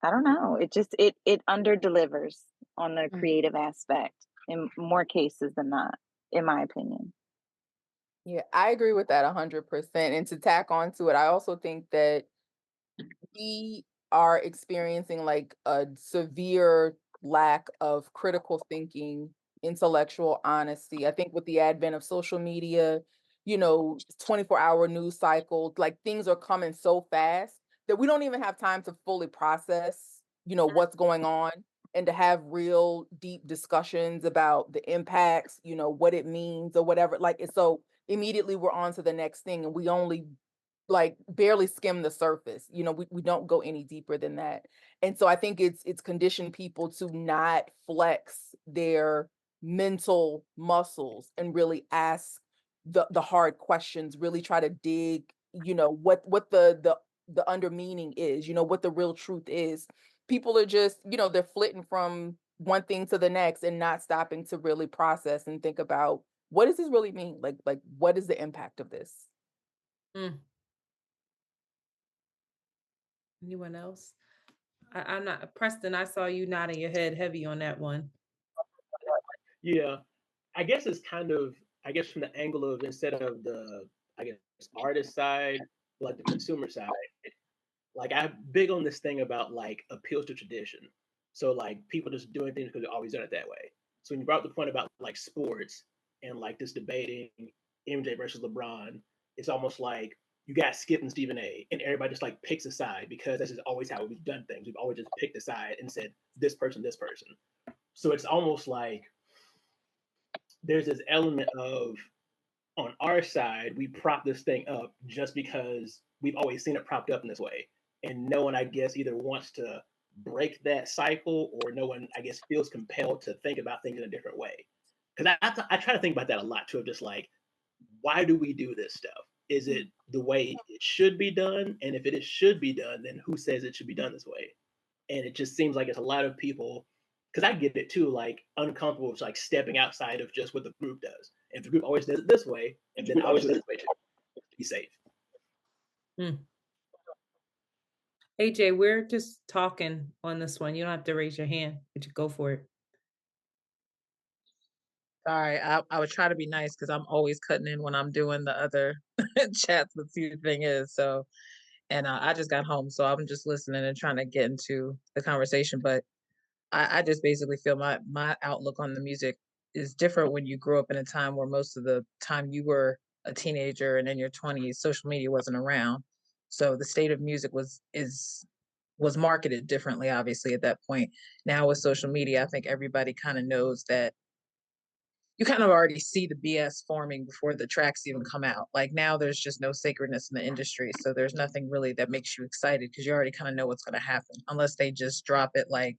[SPEAKER 7] I don't know, it under delivers on the creative aspect in more cases than not, in my opinion.
[SPEAKER 8] Yeah, I agree with that 100%. And to tack on to it, I also think that we are experiencing like a severe lack of critical thinking, intellectual honesty. I think with the advent of social media, 24-hour news cycle, like things are coming so fast that we don't even have time to fully process, what's going on, and to have real deep discussions about the impacts, what it means or whatever. Like, it's so immediately we're on to the next thing, and we only like barely skim the surface. We don't go any deeper than that. And so I think it's conditioned people to not flex their mental muscles and really ask the hard questions, really try to dig, what the under meaning is, what the real truth is. People are just, they're flitting from one thing to the next and not stopping to really process and think about, what does this really mean? Like what is the impact of this?
[SPEAKER 2] Anyone else? I'm not, Preston, I saw you nodding your head heavy on that one.
[SPEAKER 9] Yeah, I guess it's kind of, from the angle of, instead of the, artist side, like the consumer side, like I'm big on this thing about like appeals to tradition. So like people just doing things because they've always done it that way. So when you brought up the point about like sports and like this debating MJ versus LeBron, it's almost like you got Skip and Stephen A, and everybody just like picks a side because that's just always how we've done things. We've always just picked a side and said this person, this person. So it's almost like there's this element of, on our side, we prop this thing up just because we've always seen it propped up in this way. and no one, I guess, either wants to break that cycle, or no one, I guess, feels compelled to think about things in a different way. Because I try to think about that a lot too, of just like, why do we do this stuff? Is it the way it should be done? And if should be done, then who says it should be done this way? And it just seems like it's a lot of people, because I get it too, like uncomfortable with like stepping outside of just what the group does. If the group always does it this way, and then I'll do it this way to be safe.
[SPEAKER 2] AJ, we're just talking on this one. You don't have to raise your hand, but you go for it.
[SPEAKER 8] Sorry, I would try to be nice because I'm always cutting in when I'm doing the other chats. Let's see what the thing is. So, and I just got home, so I'm just listening and trying to get into the conversation. But I just basically feel my outlook on the music is different when you grew up in a time where most of the time you were a teenager and in your 20s, social media wasn't around. So the state of music was marketed differently, obviously, at that point. Now with social media, I think everybody kind of knows that you kind of already see the BS forming before the tracks even come out. Like now there's just no sacredness in the industry. So there's nothing really that makes you excited because you already kind of know what's going to happen, unless they just drop it like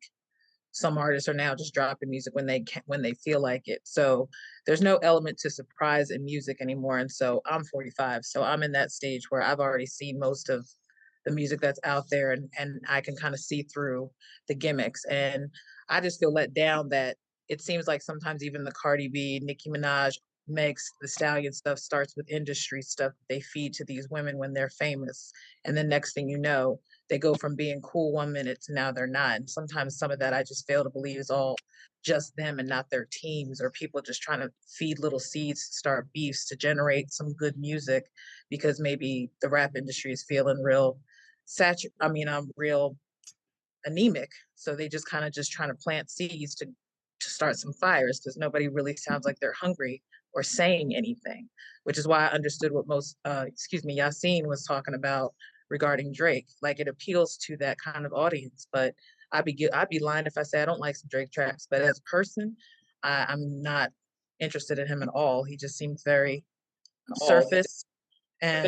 [SPEAKER 8] some artists are now just dropping music when they feel like it. So there's no element to surprise in music anymore. And so I'm 45, so I'm in that stage where I've already seen most of the music that's out there, and I can kind of see through the gimmicks. And I just feel let down that it seems like sometimes even the Cardi B, Nicki Minaj, Megs the Stallion stuff starts with industry stuff they feed to these women when they're famous. And then next thing you know, they go from being cool 1 minute to now they're not. And sometimes some of that I just fail to believe is all just them and not their teams, or people just trying to feed little seeds to start beefs to generate some good music because maybe the rap industry is feeling real real anemic. So they just kind of just trying to plant seeds to start some fires because nobody really sounds like they're hungry or saying anything, which is why I understood what Yassine was talking about regarding Drake. Like it appeals to that kind of audience, but I'd be lying if I say I don't like some Drake tracks. But as a person, I'm not interested in him at all. He just seems very surface, and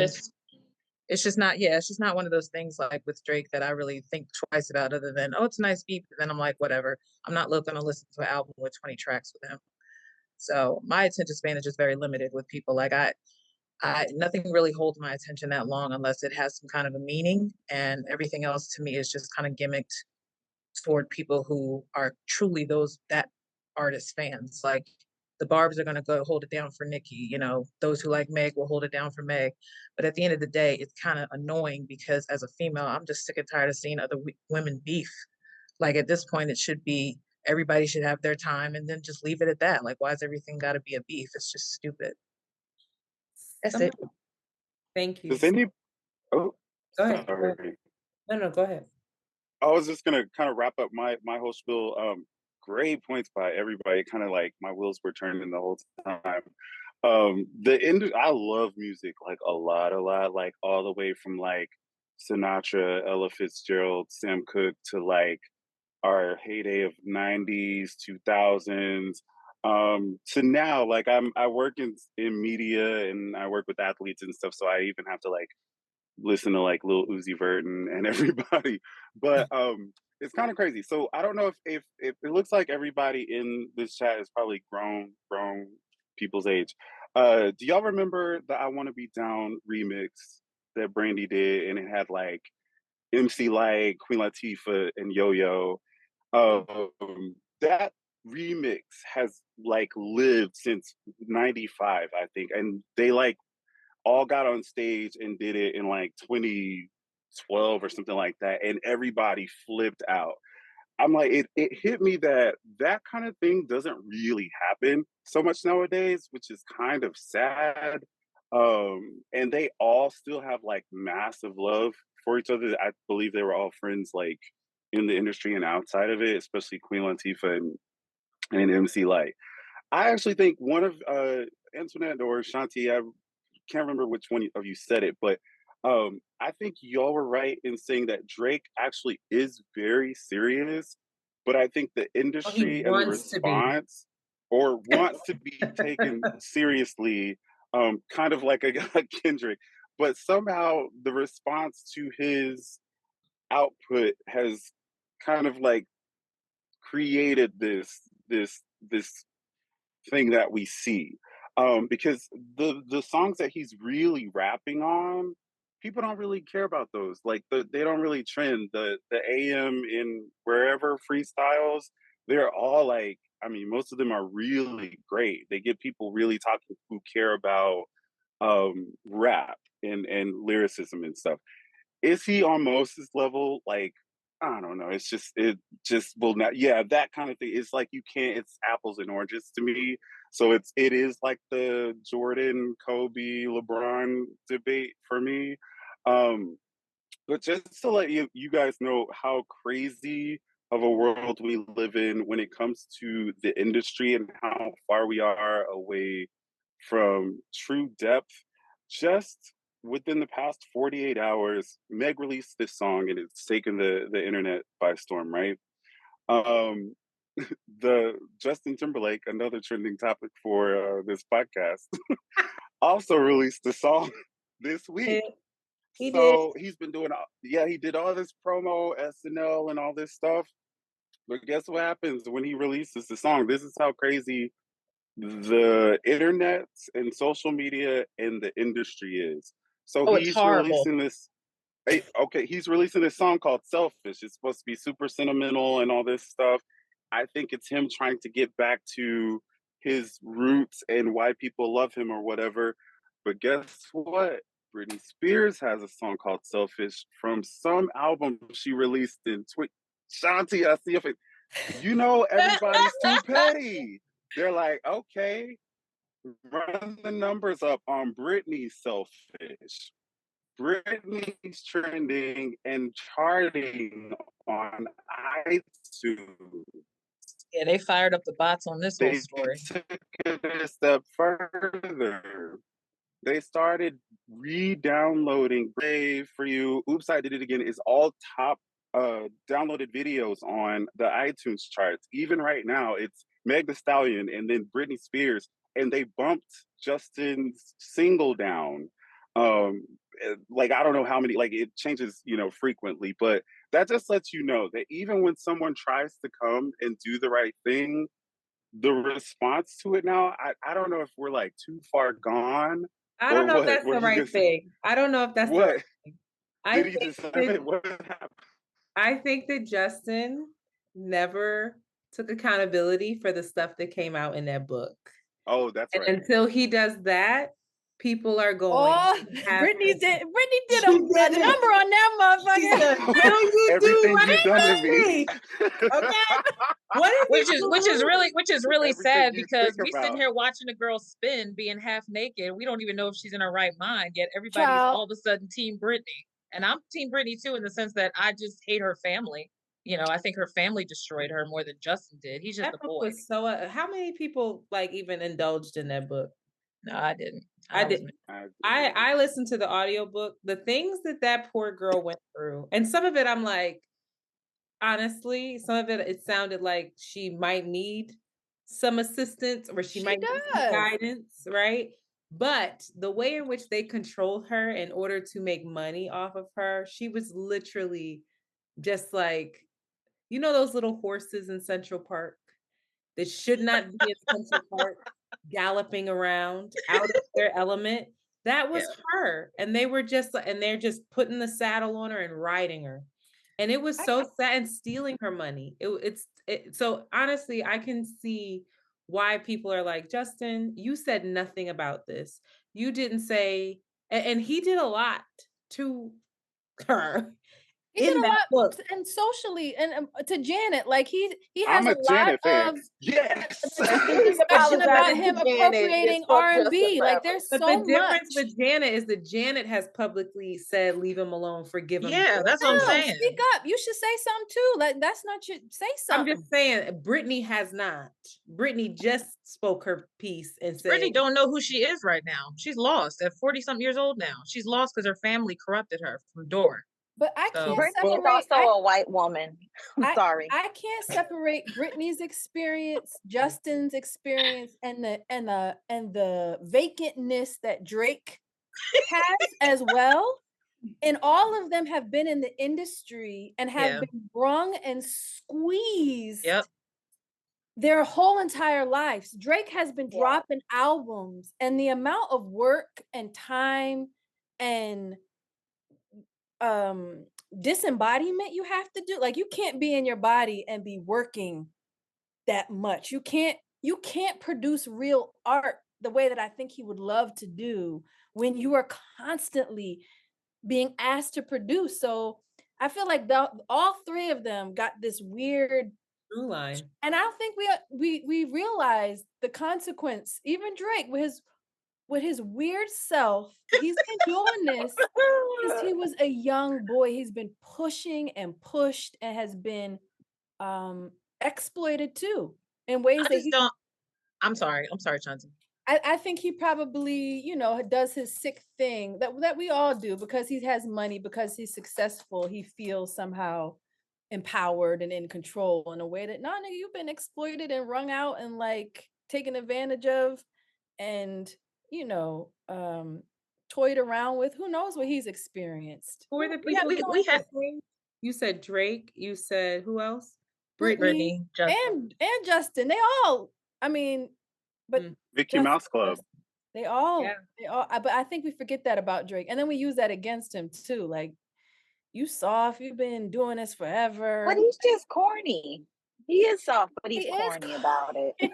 [SPEAKER 8] it's just not one of those things like with Drake that I really think twice about, other than, oh, it's a nice beat. And then I'm like, whatever. I'm not going to listen to an album with 20 tracks with him. So my attention span is just very limited with people. Like I nothing really holds my attention that long unless it has some kind of a meaning, and everything else to me is just kind of gimmicked toward people who are truly that artist fans. Like the Barbs are going to go hold it down for Nicki. Those who like Meg will hold it down for Meg. But at the end of the day, it's kind of annoying because as a female, I'm just sick and tired of seeing other women beef. Like at this point, it should be everybody should have their time and then just leave it at that. Like, why is everything got to be a beef? It's just stupid. That's it.
[SPEAKER 2] Thank you.
[SPEAKER 5] Does any? Oh,
[SPEAKER 2] go ahead.
[SPEAKER 5] Sorry.
[SPEAKER 2] No, go ahead.
[SPEAKER 5] I was just gonna kind of wrap up my whole spiel. Great points by everybody. Kind of like my wheels were turning the whole time. I love music like a lot, like all the way from like Sinatra, Ella Fitzgerald, Sam Cooke to like our heyday of 90s, 2000s. To now, like I work in media and I work with athletes and stuff, so I even have to like listen to like Lil Uzi Vert and everybody. But it's kind of crazy. So I don't know if it looks like everybody in this chat is probably grown people's age. Do y'all remember the I Wanna Be Down remix that Brandy did, and it had like MC Light, Queen Latifah, and Yo Yo? That remix has like lived since '95, I think, and they like all got on stage and did it in like 2012 or something like that, and everybody flipped out. I'm like, it hit me that kind of thing doesn't really happen so much nowadays, which is kind of sad. And they all still have like massive love for each other. I believe they were all friends like in the industry and outside of it, especially Queen Latifah and MC Light. I actually think one of Antoinette or Shanti, I can't remember which one of you said it, but I think y'all were right in saying that Drake actually is very serious, but I think the industry and the response or wants to be taken seriously, kind of like a Kendrick, but somehow the response to his output has kind of like created this thing that we see. Because the songs that he's really rapping on, people don't really care about those. Like they don't really trend. The AM in wherever freestyles, they're all like, I mean, most of them are really great. They get people really talking who care about rap and lyricism and stuff. Is he on Moses level? Like, I don't know. It just will not. Yeah, that kind of thing. It's like you can't. It's apples and oranges to me. So it is like the Jordan, Kobe, LeBron debate for me. Um, but just to let you guys know how crazy of a world we live in when it comes to the industry and how far we are away from true depth. Just within the past 48 hours, Meg released this song and it's taken the internet by storm, right? Um, the Justin Timberlake, another trending topic for this podcast, also released a song this week.
[SPEAKER 2] He did.
[SPEAKER 5] So he's been doing, he did all this promo, SNL, and all this stuff. But guess what happens when he releases the song? This is how crazy the internet and social media and the industry is. So
[SPEAKER 10] it's
[SPEAKER 5] he's
[SPEAKER 10] horrible.
[SPEAKER 5] releasing this. He's releasing this song called Selfish. It's supposed to be super sentimental and all this stuff. I think it's him trying to get back to his roots and why people love him or whatever. But guess what? Britney Spears has a song called Selfish from some album she released in Shanti, I see if it. You know, everybody's too petty. They're like, okay, run the numbers up on Britney's Selfish. Britney's trending and charting on iTunes.
[SPEAKER 10] Yeah, they fired up the bots on this whole story.
[SPEAKER 5] They took it a step further. They started re-downloading Brave for You. Oops, I Did It Again is all top downloaded videos on the iTunes charts. Even right now, it's Meg Thee Stallion and then Britney Spears, and they bumped Justin's single down. Like I don't know how many, like it changes, frequently, but that just lets you know that even when someone tries to come and do the right thing, the response to it now, I don't know if we're like too far gone.
[SPEAKER 2] I don't know if that's the right thing. I don't know if that's the right thing.
[SPEAKER 5] Did he deserve it? What happened?
[SPEAKER 2] I think that Justin never took accountability for the stuff that came out in that book.
[SPEAKER 5] Oh, that's right.
[SPEAKER 2] Until he does that, people are going.
[SPEAKER 1] Brittany did a number on that motherfucker.
[SPEAKER 2] What do you
[SPEAKER 5] Everything
[SPEAKER 2] do?
[SPEAKER 5] you've done to me.
[SPEAKER 2] Okay.
[SPEAKER 10] Which is really sad because we
[SPEAKER 5] about.
[SPEAKER 10] sitting here watching a girl spin being half naked. We don't even know if she's in her right mind, yet everybody's all of a sudden Team Britney. And I'm Team Britney too, in the sense that I just hate her family. I think her family destroyed her more than Justin did. He's just a boy.
[SPEAKER 2] So how many people even indulged in that book?
[SPEAKER 10] No, I didn't.
[SPEAKER 2] I didn't. I listened to the audiobook. The things that poor girl went through, and some of it I'm like, honestly, some of it sounded like she might need some assistance or she might need some guidance, right? But the way in which they controlled her in order to make money off of her, she was literally just like, those little horses in Central Park that should not be in Central Park galloping around out of their element. That was her. And they were they're just putting the saddle on her and riding her. And it was so sad, and stealing her money. So honestly, I can see why people are like, Justin, you said nothing about this. You didn't say, and he did a lot to her.
[SPEAKER 1] He did a lot book. And socially, and to Janet, like he has
[SPEAKER 5] a Janet fan. Of
[SPEAKER 1] discussion about him appropriating R&B. Like there's so much.
[SPEAKER 2] The difference with Janet is that Janet has publicly said, "Leave him alone, forgive him."
[SPEAKER 10] Yeah, that's what I'm saying.
[SPEAKER 1] Speak up. You should say something too. Like that's not your say something.
[SPEAKER 2] I'm just saying, Britney has not. Britney just spoke her piece and said,
[SPEAKER 10] Britney don't know who she is right now. She's lost at 40-something years old now. She's lost because her family corrupted her from door.
[SPEAKER 1] But I can't
[SPEAKER 7] Britney is also a white woman. I'm sorry.
[SPEAKER 1] I can't separate Britney's experience, Justin's experience, and the vacantness that Drake has as well. And all of them have been in the industry and have been wrung and squeezed their whole entire lives. Drake has been dropping albums, and the amount of work and time and disembodiment you have to do, like, you can't be in your body and be working that much. You can't produce real art the way that I think he would love to do when you are constantly being asked to produce. So I feel like all three of them got this weird
[SPEAKER 2] through line,
[SPEAKER 1] and I don't think we realize the consequence. Even Drake with his weird self, he's been doing this since he was a young boy. He's been pushing and pushed and has been exploited too in ways that
[SPEAKER 10] I'm sorry, Chauncey.
[SPEAKER 1] I think he probably, does his sick thing that we all do because he has money, because he's successful. He feels somehow empowered and in control in a way that, nigga, you've been exploited and wrung out and like taken advantage of and, toyed around with. Who knows what he's experienced?
[SPEAKER 2] Who are the people we had? You said Drake. You said who else?
[SPEAKER 1] Brittany, Justin. and Justin. They all. I mean, but
[SPEAKER 5] Mickey Mouse Club.
[SPEAKER 1] They all. But I think we forget that about Drake, and then we use that against him too. Like, you soft. You've been doing this forever.
[SPEAKER 7] But he's just corny. He is soft, but he's corny about it.
[SPEAKER 1] He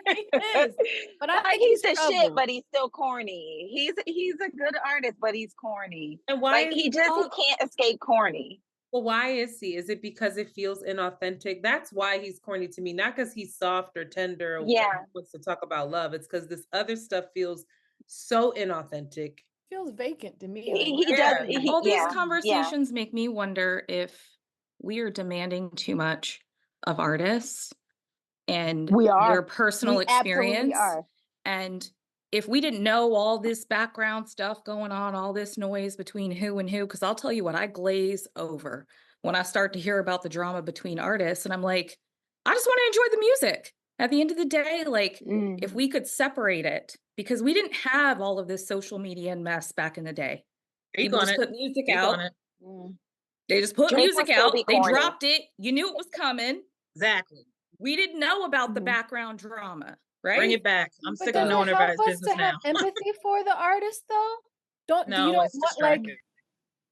[SPEAKER 1] is. But I think
[SPEAKER 7] he's the shit, but he's still corny. He's a good artist, but he's corny.
[SPEAKER 2] And why
[SPEAKER 7] he can't escape corny.
[SPEAKER 2] Well, why is he? Is it because it feels inauthentic? That's why he's corny to me. Not because he's soft or tender or wants to talk about love. It's because this other stuff feels so inauthentic.
[SPEAKER 1] Feels vacant to me.
[SPEAKER 7] He does.
[SPEAKER 11] All these conversations make me wonder if we are demanding too much of artists and their personal experience. And if we didn't know all this background stuff going on, all this noise between who and who, because I'll tell you what, I glaze over when I start to hear about the drama between artists. And I'm like, I just want to enjoy the music. At the end of the day, like, if we could separate it, because we didn't have all of this social media and mess back in the day. People just put music out. They just put music out. They dropped it. You knew it was coming.
[SPEAKER 10] Exactly.
[SPEAKER 11] We didn't know about the background drama, right?
[SPEAKER 10] Bring it back. I'm sick of knowing everybody's business now.
[SPEAKER 1] Empathy for the artist, though. You don't
[SPEAKER 10] it's
[SPEAKER 1] want,
[SPEAKER 10] distracting.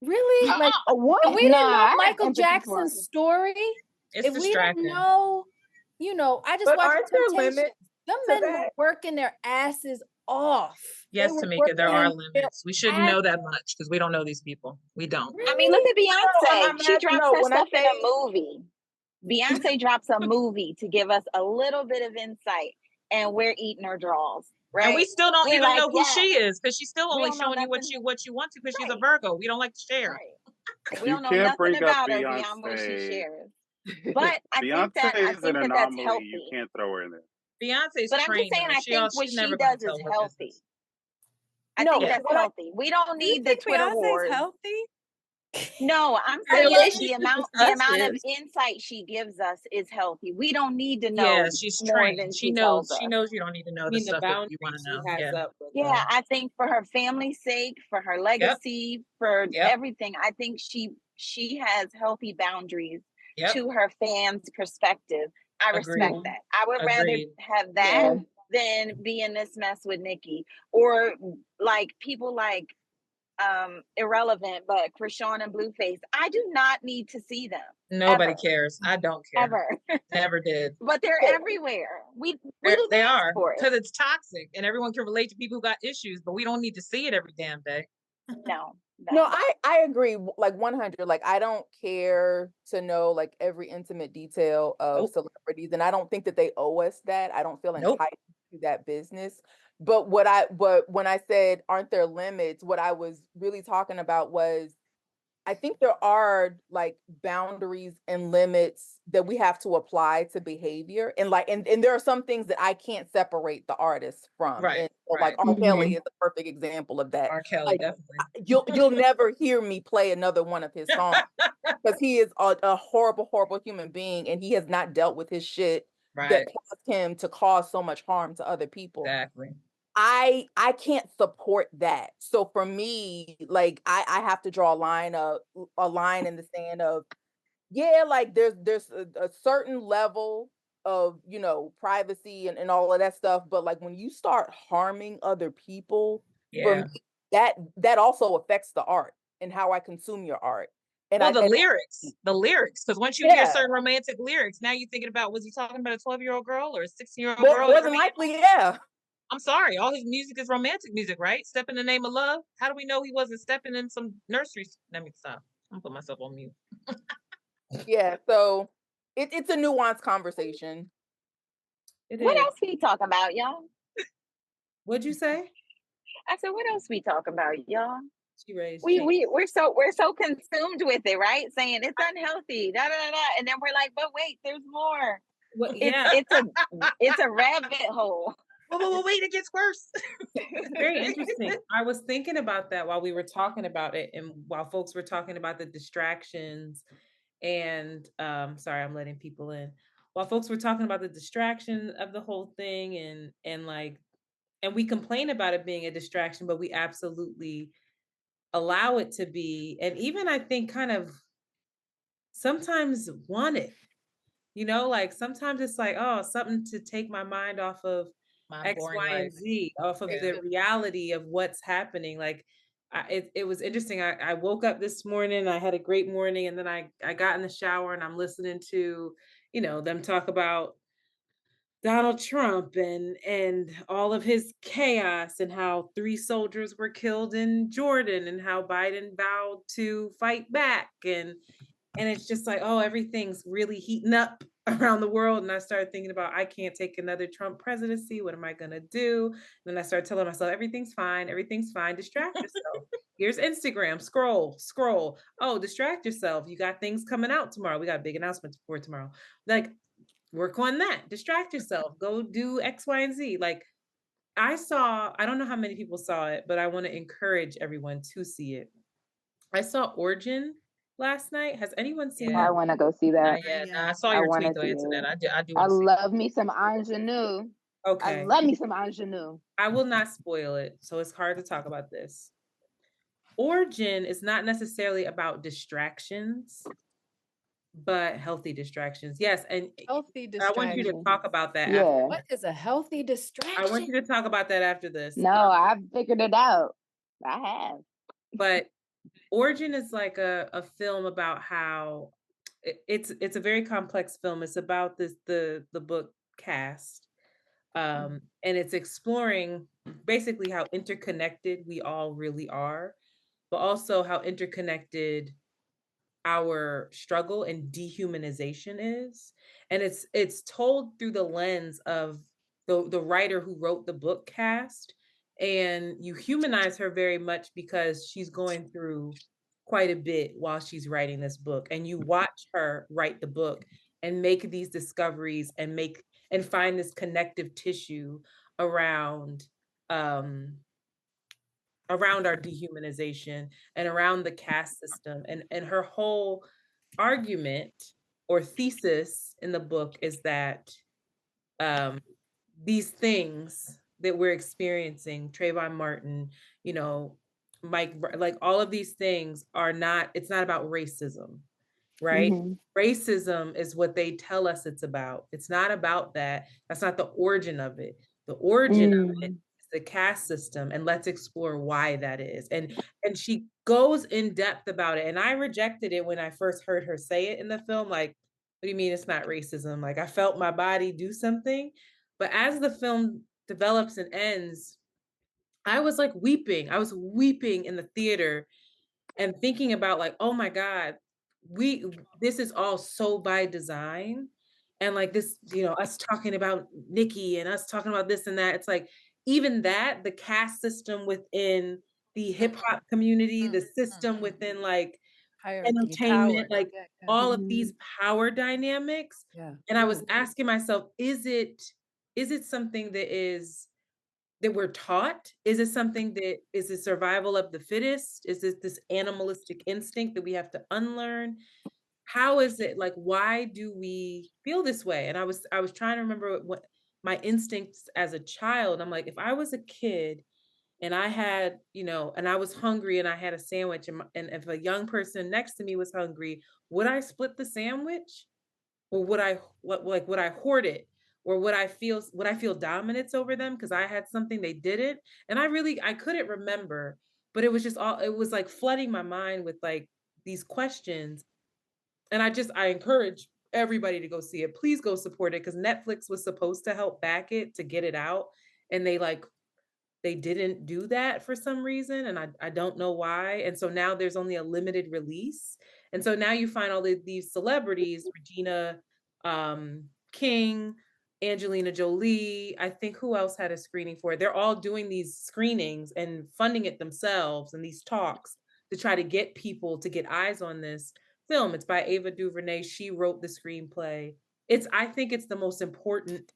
[SPEAKER 1] Really? Like,
[SPEAKER 6] what?
[SPEAKER 1] If we didn't know Michael Jackson's story,
[SPEAKER 10] it's
[SPEAKER 1] if
[SPEAKER 10] distracting.
[SPEAKER 1] We didn't know, I just watched Temptations. Them men were working their asses off.
[SPEAKER 10] Yes, Tamika, there are limits. We shouldn't know that much because we don't know these people. We don't.
[SPEAKER 7] I mean, look at Beyonce. She drops her stuff in a movie. Beyonce drops a movie to give us a little bit of insight, and we're eating her draws. Right?
[SPEAKER 10] And we still don't even know who she is because she's still only showing you what you want to because she's a Virgo. We don't like to share.
[SPEAKER 7] Right. We don't know nothing about her beyond what she shares. But I think that's healthy.
[SPEAKER 5] You can't throw her in there.
[SPEAKER 10] Beyonce's
[SPEAKER 7] but I'm just saying, I think what she does is healthy. I think that's healthy. We don't need the Twitter wars.
[SPEAKER 1] Healthy?
[SPEAKER 7] No, I'm saying the amount of insight she gives us is healthy. We don't need to know.
[SPEAKER 10] Yeah, she's trained. She knows. She knows you don't need to know the stuff that you want to know.
[SPEAKER 7] Yeah, I think for her family's sake, for her legacy, for everything, I think she has healthy boundaries to her fans' perspective. I respect that. I would rather have that than be in this mess with Nicki or like people like Irrelevant, but Krishan and Blueface. I do not need to see them.
[SPEAKER 10] Nobody cares. I don't care.
[SPEAKER 7] Ever.
[SPEAKER 10] Never did.
[SPEAKER 7] But they're everywhere.
[SPEAKER 10] They are because it's toxic and everyone can relate to people who got issues, but we don't need to see it every damn day.
[SPEAKER 8] No, I agree. Like 100. Like, I don't care to know like every intimate detail of celebrities, and I don't think that they owe us that. I don't feel entitled to that business. But when I said, aren't there limits? What I was really talking about was, I think there are like boundaries and limits that we have to apply to behavior. And there are some things that I can't separate the artist from.
[SPEAKER 10] Right.
[SPEAKER 8] And so, like R. Kelly is a perfect example of that.
[SPEAKER 10] R. Kelly,
[SPEAKER 8] like,
[SPEAKER 10] definitely.
[SPEAKER 8] You'll never hear me play another one of his songs because he is a horrible, horrible human being, and he has not dealt with his shit that caused him to cause so much harm to other people.
[SPEAKER 10] Exactly.
[SPEAKER 8] I can't support that. So for me, like I have to draw a line in the sand of, yeah, like there's a certain level of, you know, privacy and all of that stuff. But like when you start harming other people, for
[SPEAKER 10] Yeah.
[SPEAKER 8] me, that also affects the art and how I consume your art. And
[SPEAKER 10] Well, the lyrics, because once you hear
[SPEAKER 8] Yeah.
[SPEAKER 10] certain romantic lyrics, now you're thinking about, was he talking about a 12-year-old girl or a 16-year-old
[SPEAKER 8] more,
[SPEAKER 10] girl?
[SPEAKER 8] more than likely, yeah.
[SPEAKER 10] I'm sorry, all his music is romantic music, right? Step in the Name of Love. How do we know he wasn't stepping in some nursery? Let me stop. I'm gonna put myself on mute.
[SPEAKER 8] Yeah, so it's a nuanced conversation.
[SPEAKER 7] What else we talk about, y'all?
[SPEAKER 2] What'd you say?
[SPEAKER 7] I said, what else we talk about, y'all?
[SPEAKER 2] She raised.
[SPEAKER 7] We're so consumed with it, right? Saying it's unhealthy, da da da da, and then we're like, but wait, there's more.
[SPEAKER 2] Well, yeah,
[SPEAKER 7] it's a rabbit hole.
[SPEAKER 10] Well, wait, it gets worse.
[SPEAKER 2] It's very interesting. I was thinking about that while we were talking about it, and while folks were talking about the distractions. And sorry, I'm letting people in. While folks were talking about the distraction of the whole thing, and we complain about it being a distraction, but we absolutely allow it to be, and even I think kind of sometimes want it. You know, like sometimes it's like, oh, something to take my mind off of
[SPEAKER 10] My
[SPEAKER 2] X,
[SPEAKER 10] boring
[SPEAKER 2] Y, and
[SPEAKER 10] life.
[SPEAKER 2] Z, off of the reality of what's happening. Like, it was interesting. I woke up this morning, I had a great morning, and then I got in the shower and I'm listening to, you know, them talk about Donald Trump and all of his chaos, and how 3 soldiers were killed in Jordan, and how Biden vowed to fight back, and it's just like, oh, everything's really heating up around the world. And I started thinking about, I can't take another Trump presidency. What am I going to do? And then I started telling myself, everything's fine. Everything's fine. Distract yourself. Here's Instagram. Scroll. Oh, distract yourself. You got things coming out tomorrow. We got big announcements for tomorrow. Like, work on that. Distract yourself. Go do X, Y, and Z. Like, I don't know how many people saw it, but I want to encourage everyone to see it. I saw Origin last night. Has anyone seen that?
[SPEAKER 6] I want to go see that.
[SPEAKER 10] I saw your tweet though, Antoinette. I do.
[SPEAKER 6] I love me some ingenue.
[SPEAKER 2] Okay.
[SPEAKER 6] I love me some ingenue.
[SPEAKER 2] I will not spoil it, so it's hard to talk about this. Origin is not necessarily about distractions, but healthy distractions. Yes, and
[SPEAKER 1] healthy distractions.
[SPEAKER 2] I want you to talk about that.
[SPEAKER 6] Yeah.
[SPEAKER 2] After.
[SPEAKER 1] What is a healthy distraction?
[SPEAKER 2] I want you to talk about that after this.
[SPEAKER 6] No, I've figured it out. I have.
[SPEAKER 2] But Origin is like a film about how it's a very complex film. It's about the book Cast. And it's exploring basically how interconnected we all really are, but also how interconnected our struggle and dehumanization is. And it's told through the lens of the writer who wrote the book Cast, and you humanize her very much because she's going through quite a bit while she's writing this book, and you watch her write the book and make these discoveries and find this connective tissue around our dehumanization and around the caste system. And her whole argument or thesis in the book is that these things that we're experiencing, Trayvon Martin, you know, Mike, like all of these things it's not about racism, right? Mm-hmm. Racism is what they tell us it's about. It's not about that. That's not the origin of it. The origin of it is the caste system, and let's explore why that is. And she goes in depth about it. And I rejected it when I first heard her say it in the film. Like, what do you mean it's not racism? Like, I felt my body do something. But as the film develops and ends, I was like weeping. I was weeping in the theater and thinking about like, oh my God, this is all so by design. And like this, you know, us talking about Nikki and us talking about this and that. It's like, even that, the caste system within the hip hop community, the system within like entertainment, like all of these power dynamics. Yeah. And I was asking myself, is it something that we're taught? Is it something that is the survival of the fittest? Is it this animalistic instinct that we have to unlearn? How is it, like, why do we feel this way? And I was trying to remember what my instincts as a child. I'm like, if I was a kid and I had, and I was hungry and I had a sandwich, and if a young person next to me was hungry, would I split the sandwich, or would I hoard it, or would I feel dominance over them because I had something they didn't? And I couldn't remember, but it was like flooding my mind with like these questions. And I encourage everybody to go see it. Please go support it, because Netflix was supposed to help back it to get it out, and they didn't do that for some reason, and I don't know why. And so now there's only a limited release. And so now you find all these celebrities, Regina King, Angelina Jolie, I think who else had a screening for it? They're all doing these screenings and funding it themselves, and these talks to try to get people to get eyes on this film. It's by Ava DuVernay. She wrote the screenplay. I think it's the most important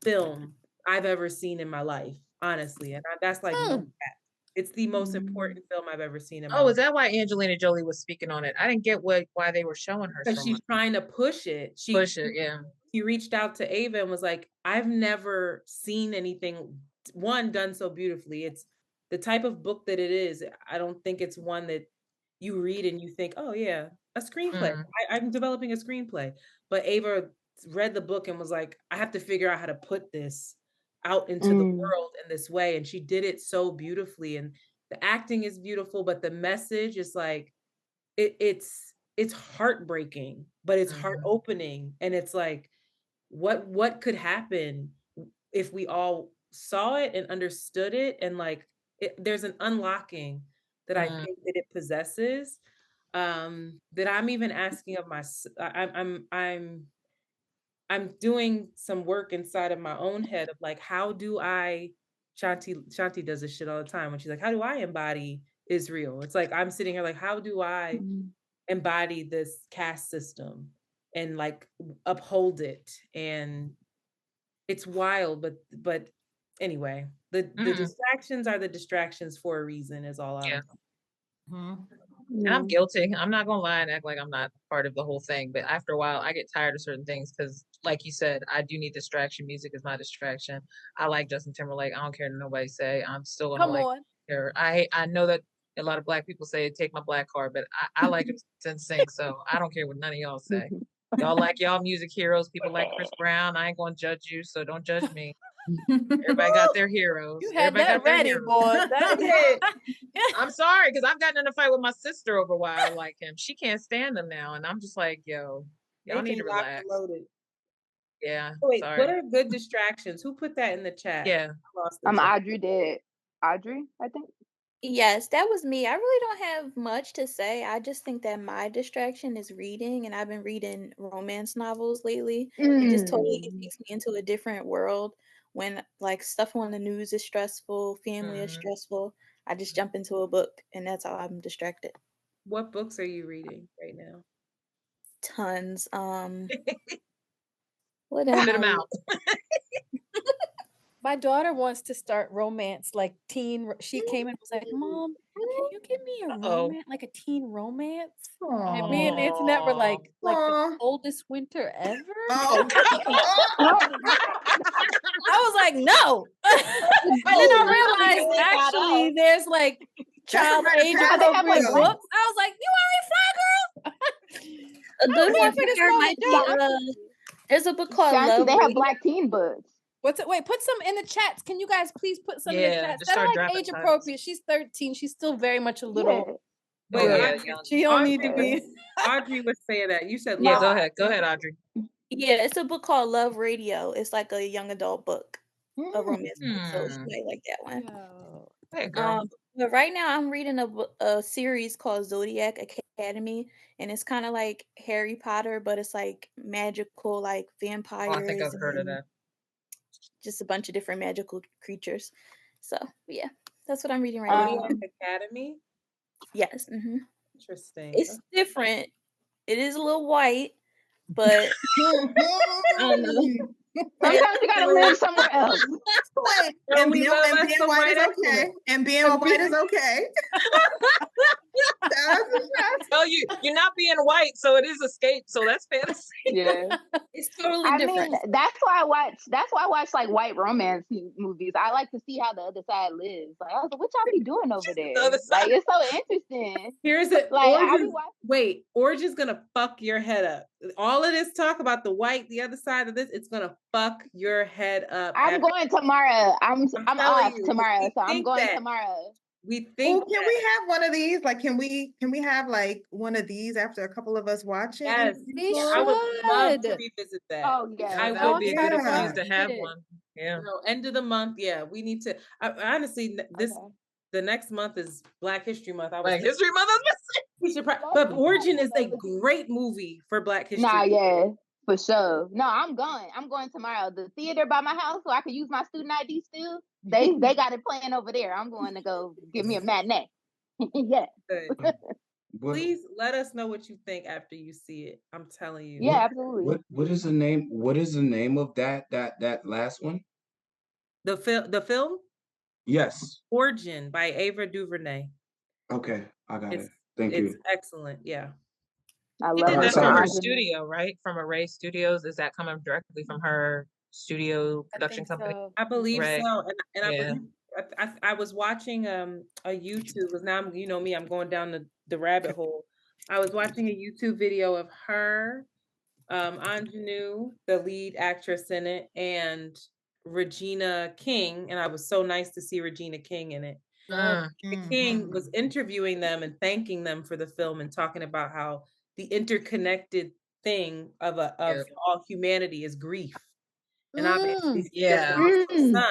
[SPEAKER 2] film I've ever seen in my life, honestly. And that's like, no cap. It's the most important film I've ever seen in my life.
[SPEAKER 10] Is that why Angelina Jolie was speaking on it? I didn't get why they were showing her.
[SPEAKER 2] Because she's trying to push it.
[SPEAKER 10] Yeah.
[SPEAKER 2] She reached out to Ava and was like, I've never seen anything done so beautifully. It's the type of book that it is. I don't think it's one that you read and you think, oh yeah, a screenplay. I'm developing a screenplay. But Ava read the book and was like, I have to figure out how to put this out into the world in this way. And she did it so beautifully. And the acting is beautiful, but the message is like, it's heartbreaking, but it's heart opening. And it's like, what could happen if we all saw it and understood it? And like, there's an unlocking that I think that it possesses, that I'm even asking of myself. I'm doing some work inside of my own head of like, how do I, Shanti does this shit all the time when she's like, how do I embody Israel? It's like, I'm sitting here like, how do I embody this caste system and like uphold it? And it's wild, but anyway, the distractions are the distractions for a reason, is all I'm
[SPEAKER 10] And I'm guilty. I'm not gonna lie and act like I'm not part of the whole thing. But after a while, I get tired of certain things because, like you said, I do need distraction. Music is my distraction. I like Justin Timberlake. I don't care what nobody say. I'm still gonna like her. I know that a lot of Black people say take my Black card, but I like it to sing, so I don't care what none of y'all say. Y'all like y'all music heroes. People like Chris Brown. I ain't gonna judge you, so don't judge me. Everybody got their heroes.
[SPEAKER 1] You had that ready, boy.
[SPEAKER 10] I'm sorry, because I've gotten in a fight with my sister over why I like him. She can't stand him now, and I'm just like, yo, y'all need to relax. Yeah.
[SPEAKER 2] So wait,
[SPEAKER 10] sorry.
[SPEAKER 2] What are good distractions? Who put that in the chat?
[SPEAKER 10] Yeah.
[SPEAKER 6] Audrey did. Audrey, I think.
[SPEAKER 12] Yes, that was me. I really don't have much to say. I just think that my distraction is reading, and I've been reading romance novels lately. It just totally takes me into a different world. When like stuff on the news is stressful, family is stressful, I just jump into a book, and that's how I'm distracted.
[SPEAKER 2] What books are you reading right now?
[SPEAKER 12] Tons.
[SPEAKER 10] What am I
[SPEAKER 12] out?
[SPEAKER 1] My daughter wants to start romance, like teen. She came and was like, "Mom, can you give me a romance, like a teen romance?" And me and the internet were like the coldest winter ever. I was like, no. And then I realized actually there's like child age appropriate books. I was like, you already fly, girl.
[SPEAKER 12] A good one for her might be there's a book called Love.
[SPEAKER 6] They have Black teen books.
[SPEAKER 1] What's it? Wait, put some in the chats. Can you guys please put some in the chats? That are like age appropriate. She's 13. She's still very much a little.
[SPEAKER 2] Wait,
[SPEAKER 1] she don't need to be.
[SPEAKER 2] Audrey was saying that. You said
[SPEAKER 10] go ahead. Go ahead, Audrey.
[SPEAKER 12] Yeah, it's a book called Love Radio. It's like a young adult book, a romance book. So she might like that one.
[SPEAKER 10] Hey, girl.
[SPEAKER 12] But right now I'm reading a series called Zodiac Academy, and it's kind of like Harry Potter, but it's like magical, like vampires.
[SPEAKER 10] I think I've heard of that.
[SPEAKER 12] Just a bunch of different magical creatures. So yeah, that's what I'm reading right now.
[SPEAKER 2] Academy?
[SPEAKER 12] Yes.
[SPEAKER 2] Interesting.
[SPEAKER 12] It's different. It is a little white, but I don't know.
[SPEAKER 6] Sometimes you gotta live somewhere else.
[SPEAKER 13] And being white is okay. And being white is okay.
[SPEAKER 10] Well, you're not being white, so it is escape. So that's fantasy.
[SPEAKER 6] Yeah,
[SPEAKER 12] it's totally different.
[SPEAKER 6] I mean, that's why I watch like white romance movies. I like to see how the other side lives. Like, I was like, what y'all be doing over there? Like, it's so interesting.
[SPEAKER 2] Here's it.
[SPEAKER 6] Like,
[SPEAKER 2] Origins gonna fuck your head up. All of this talk about the white, the other side of this, it's gonna fuck your head up.
[SPEAKER 6] I'm going tomorrow. I'm off tomorrow, so I'm going tomorrow.
[SPEAKER 2] We think.
[SPEAKER 13] Can we have one of these? Like, can we have like one of these after a couple of us watching?
[SPEAKER 2] Yes, I would love to revisit that.
[SPEAKER 6] Oh yeah,
[SPEAKER 10] that would be a good excuse to have one. Yeah.
[SPEAKER 2] End of the month. Yeah, we need to. Honestly, the next month is Black History Month.
[SPEAKER 10] Black History Month.
[SPEAKER 2] We should. But Origin is a great movie for Black History.
[SPEAKER 6] Nah, yeah. For sure. No, I'm going. I'm going tomorrow. The theater by my house, so I can use my student ID still. They got it playing over there. I'm going to go give me a matinee. Yeah.
[SPEAKER 2] Please let us know what you think after you see it. I'm telling you.
[SPEAKER 6] Yeah, absolutely.
[SPEAKER 14] What is the name? What is the name of that last one?
[SPEAKER 2] The film?
[SPEAKER 14] Yes.
[SPEAKER 2] Origin by Ava DuVernay.
[SPEAKER 14] Okay, I got it. Thank you.
[SPEAKER 2] It's excellent. Yeah.
[SPEAKER 6] I
[SPEAKER 10] love it. That's from her studio, right? From Array Studios. Is that coming directly from her studio production company?
[SPEAKER 2] So. I believe so. And I believe I was watching a YouTube, because now you know me, I'm going down the rabbit hole. I was watching a YouTube video of her, Ingenue, the lead actress in it, and Regina King, and I was so nice to see Regina King in it. King was interviewing them and thanking them for the film and talking about how the interconnected thing of all humanity is grief. And obviously son.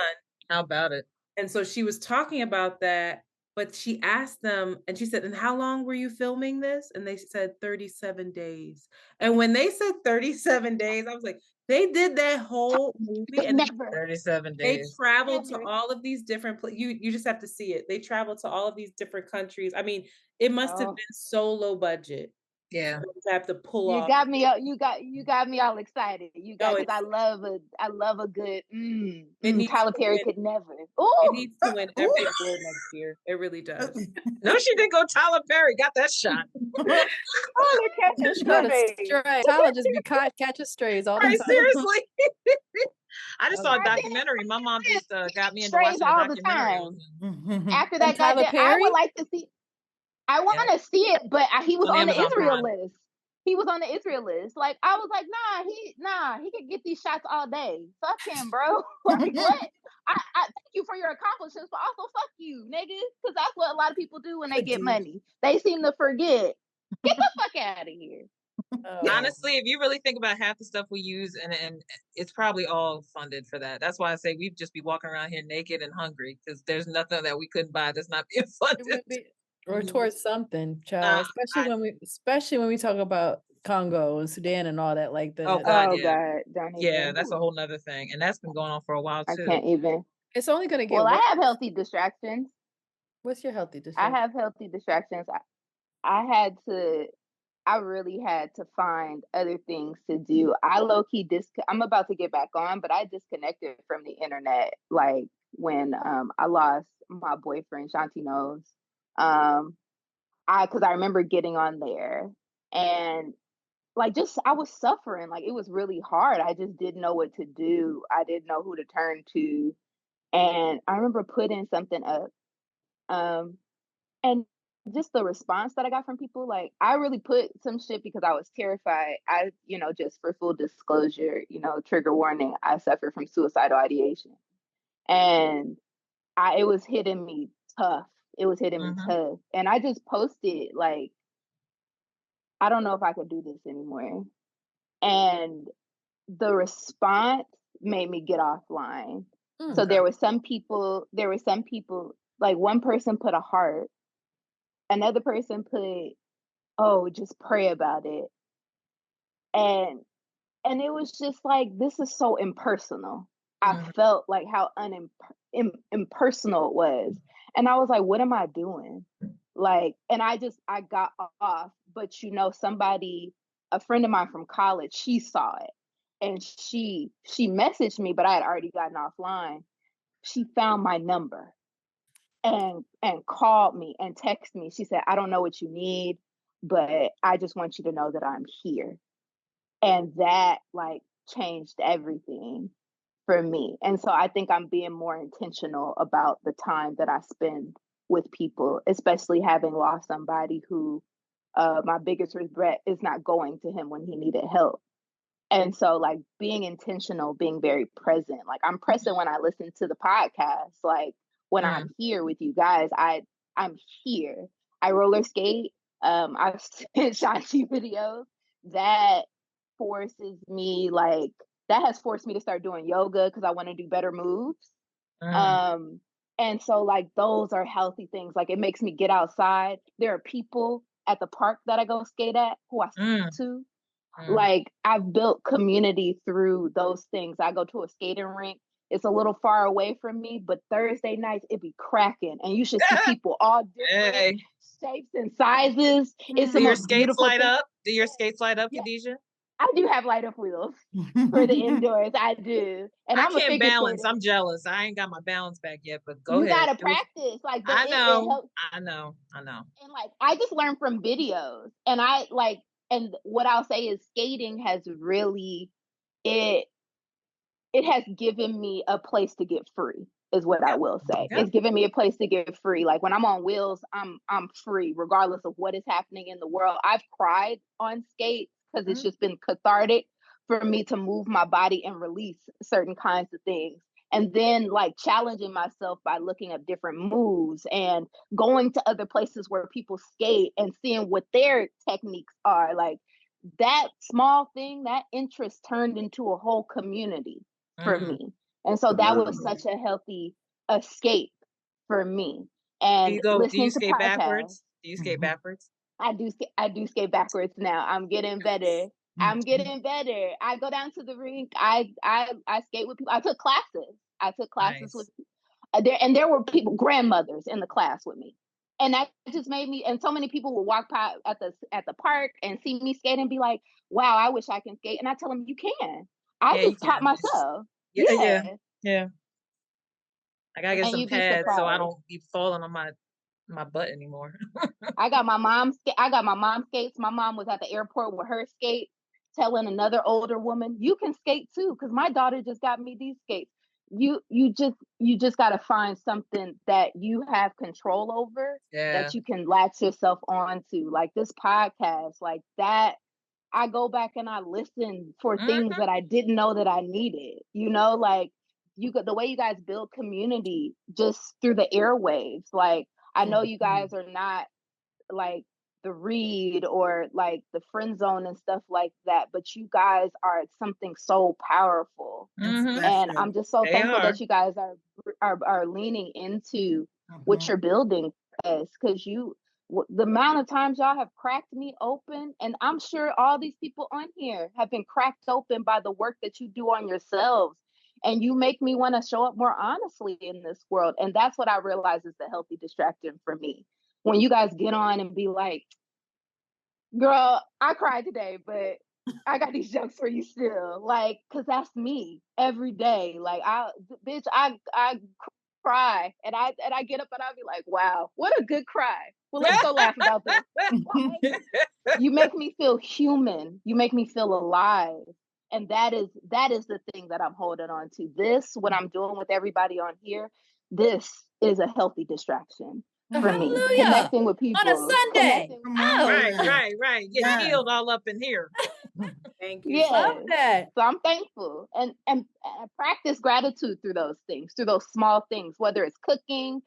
[SPEAKER 10] How about it?
[SPEAKER 2] And so she was talking about that, but she asked them, and she said, and how long were you filming this? And they said 37 days. And when they said 37 days, I was like, they did that whole movie and
[SPEAKER 10] 37 days.
[SPEAKER 2] They traveled to all of these different places. You just have to see it. They traveled to all of these different countries. I mean, it must have been so low budget.
[SPEAKER 10] Yeah,
[SPEAKER 2] you have to pull off.
[SPEAKER 6] You got me all excited. Because I love a good. Tyler Perry could never.
[SPEAKER 2] It needs to win every award next year. It really does.
[SPEAKER 10] No, she didn't go. Tyler Perry got that shot.
[SPEAKER 1] Tyler just be catching strays all the time.
[SPEAKER 10] Seriously. I just saw a documentary. My mom just got me into watching
[SPEAKER 6] all
[SPEAKER 10] a documentary.
[SPEAKER 6] The time. After that, Tyler Perry? I would like to see. I want to see it, but he was on the Israel list. He was on the Israel list. Like, I was like, he could get these shots all day. Fuck him, bro. Like, what? I thank you for your accomplishments, but also fuck you, nigga. Because that's what a lot of people do when they get money. They seem to forget. Get the fuck out of here.
[SPEAKER 10] Honestly, if you really think about half the stuff we use, and it's probably all funded for that. That's why I say we'd just be walking around here naked and hungry, because there's nothing that we couldn't buy that's not being funded.
[SPEAKER 1] Or towards something, child. Especially when we talk about Congo and Sudan and all that. Like
[SPEAKER 6] God,
[SPEAKER 10] yeah, that's a whole nother thing, and that's been going on for a while too.
[SPEAKER 6] I can't even.
[SPEAKER 1] It's only gonna get.
[SPEAKER 6] Well, I have healthy distractions.
[SPEAKER 1] What's your healthy distraction?
[SPEAKER 6] I have healthy distractions. I really had to find other things to do. I low-key I'm about to get back on, but I disconnected from the internet like when I lost my boyfriend. Shanti knows. Because I remember getting on there and like I was suffering. Like, it was really hard. I just didn't know what to do. I didn't know who to turn to. And I remember putting something up. And just the response that I got from people, like, I really put some shit because I was terrified. Just for full disclosure, trigger warning, I suffer from suicidal ideation. And it was hitting me tough. It was hitting me tough. And I just posted, like, I don't know if I could do this anymore. And the response made me get offline. So there were some people, like, one person put a heart. Another person put, oh, just pray about it. And it was just like, this is so impersonal. I felt like how impersonal it was. And I was like, what am I doing? Like, and I got off, but a friend of mine from college, she saw it and she messaged me, but I had already gotten offline. she found my number and called me and texted me. She said, I don't know what you need, but I just want you to know that I'm here. And that like changed everything for me. And so I think I'm being more intentional about the time that I spend with people, especially having lost somebody who my biggest regret is not going to him when he needed help. And so like being intentional, being very present, like I'm present when I listen to the podcast, like when I'm here with you guys, I'm here. I roller skate. I've seen Shanti videos that forces me like, that has forced me to start doing yoga because I want to do better moves. And so like those are healthy things. Like it makes me get outside. There are people at the park that I go skate at who I speak to. Like I've built community through those things. I go to a skating rink. It's a little far away from me, but Thursday nights it be cracking, and you should see people all different shapes and sizes. It's the most beautiful
[SPEAKER 10] light
[SPEAKER 6] thing.
[SPEAKER 10] up? Do your skates light up, Khadijah?
[SPEAKER 6] I do have light up wheels for the indoors. I do, and
[SPEAKER 10] I
[SPEAKER 6] I'm a
[SPEAKER 10] can't
[SPEAKER 6] figure
[SPEAKER 10] balance.
[SPEAKER 6] skater.
[SPEAKER 10] I'm jealous. I ain't got my balance back yet, but go
[SPEAKER 6] You
[SPEAKER 10] ahead.
[SPEAKER 6] gotta practice. Like
[SPEAKER 10] I
[SPEAKER 6] it
[SPEAKER 10] know.
[SPEAKER 6] helps.
[SPEAKER 10] I know.
[SPEAKER 6] And like I just learned from videos, and I like, and what I'll say is skating has really it has given me a place to get free, is what I will say. It's given me a place to get free. Like when I'm on wheels, I'm free regardless of what is happening in the world. I've cried on skates because it's just been cathartic for me to move my body and release certain kinds of things. And then like challenging myself by looking up different moves and going to other places where people skate and seeing what their techniques are. Like that small thing, that interest turned into a whole community for me. And so that was such a healthy escape for me. And
[SPEAKER 10] do you
[SPEAKER 6] listening to
[SPEAKER 10] skate
[SPEAKER 6] podcasts.
[SPEAKER 10] backwards? Do you skate backwards?
[SPEAKER 6] I do skate backwards now. I'm getting better. I'm getting better. I go down to the rink. I skate with people. I took classes with there were people, grandmothers in the class with me. And that just made me, and so many people would walk by at the park and see me skate and be like, wow, I wish I can skate. And I tell them, you can. I just taught myself.
[SPEAKER 10] Yeah. I gotta get
[SPEAKER 6] And
[SPEAKER 10] some
[SPEAKER 6] you'd be
[SPEAKER 10] pads so I
[SPEAKER 6] surprised.
[SPEAKER 10] don't be falling on my butt anymore.
[SPEAKER 6] I got my mom's skates. My mom was at the airport with her skate, telling another older woman, you can skate too, because my daughter just got me these skates. You just got to find something that you have control over, that you can latch yourself onto. Like this podcast, like that. I go back and I listen for things that I didn't know that I needed. You know, like the way you guys build community just through the airwaves. Like I know you guys are not like the Read or like the Friend Zone and stuff like that, but you guys are something so powerful. And I'm just so thankful that you guys are leaning into what you're building, because the amount of times y'all have cracked me open, and I'm sure all these people on here have been cracked open by the work that you do on yourselves. And you make me want to show up more honestly in this world. And that's what I realize is the healthy distraction for me. When you guys get on and be like, girl, I cried today, but I got these jokes for you still. Like, cause that's me every day. Like I cry and I get up and I'll be like, wow, what a good cry. Well, let's go laugh about this. You make me feel human. You make me feel alive. And that is the thing that I'm holding on to. This, what I'm doing with everybody on here, this is a healthy distraction for me. Connecting with people
[SPEAKER 1] on a Sunday.
[SPEAKER 10] Right. Get healed all up in here.
[SPEAKER 2] Thank you.
[SPEAKER 6] Yeah.
[SPEAKER 1] Love that.
[SPEAKER 6] So I'm thankful and practice gratitude through those things, through those small things, whether it's cooking,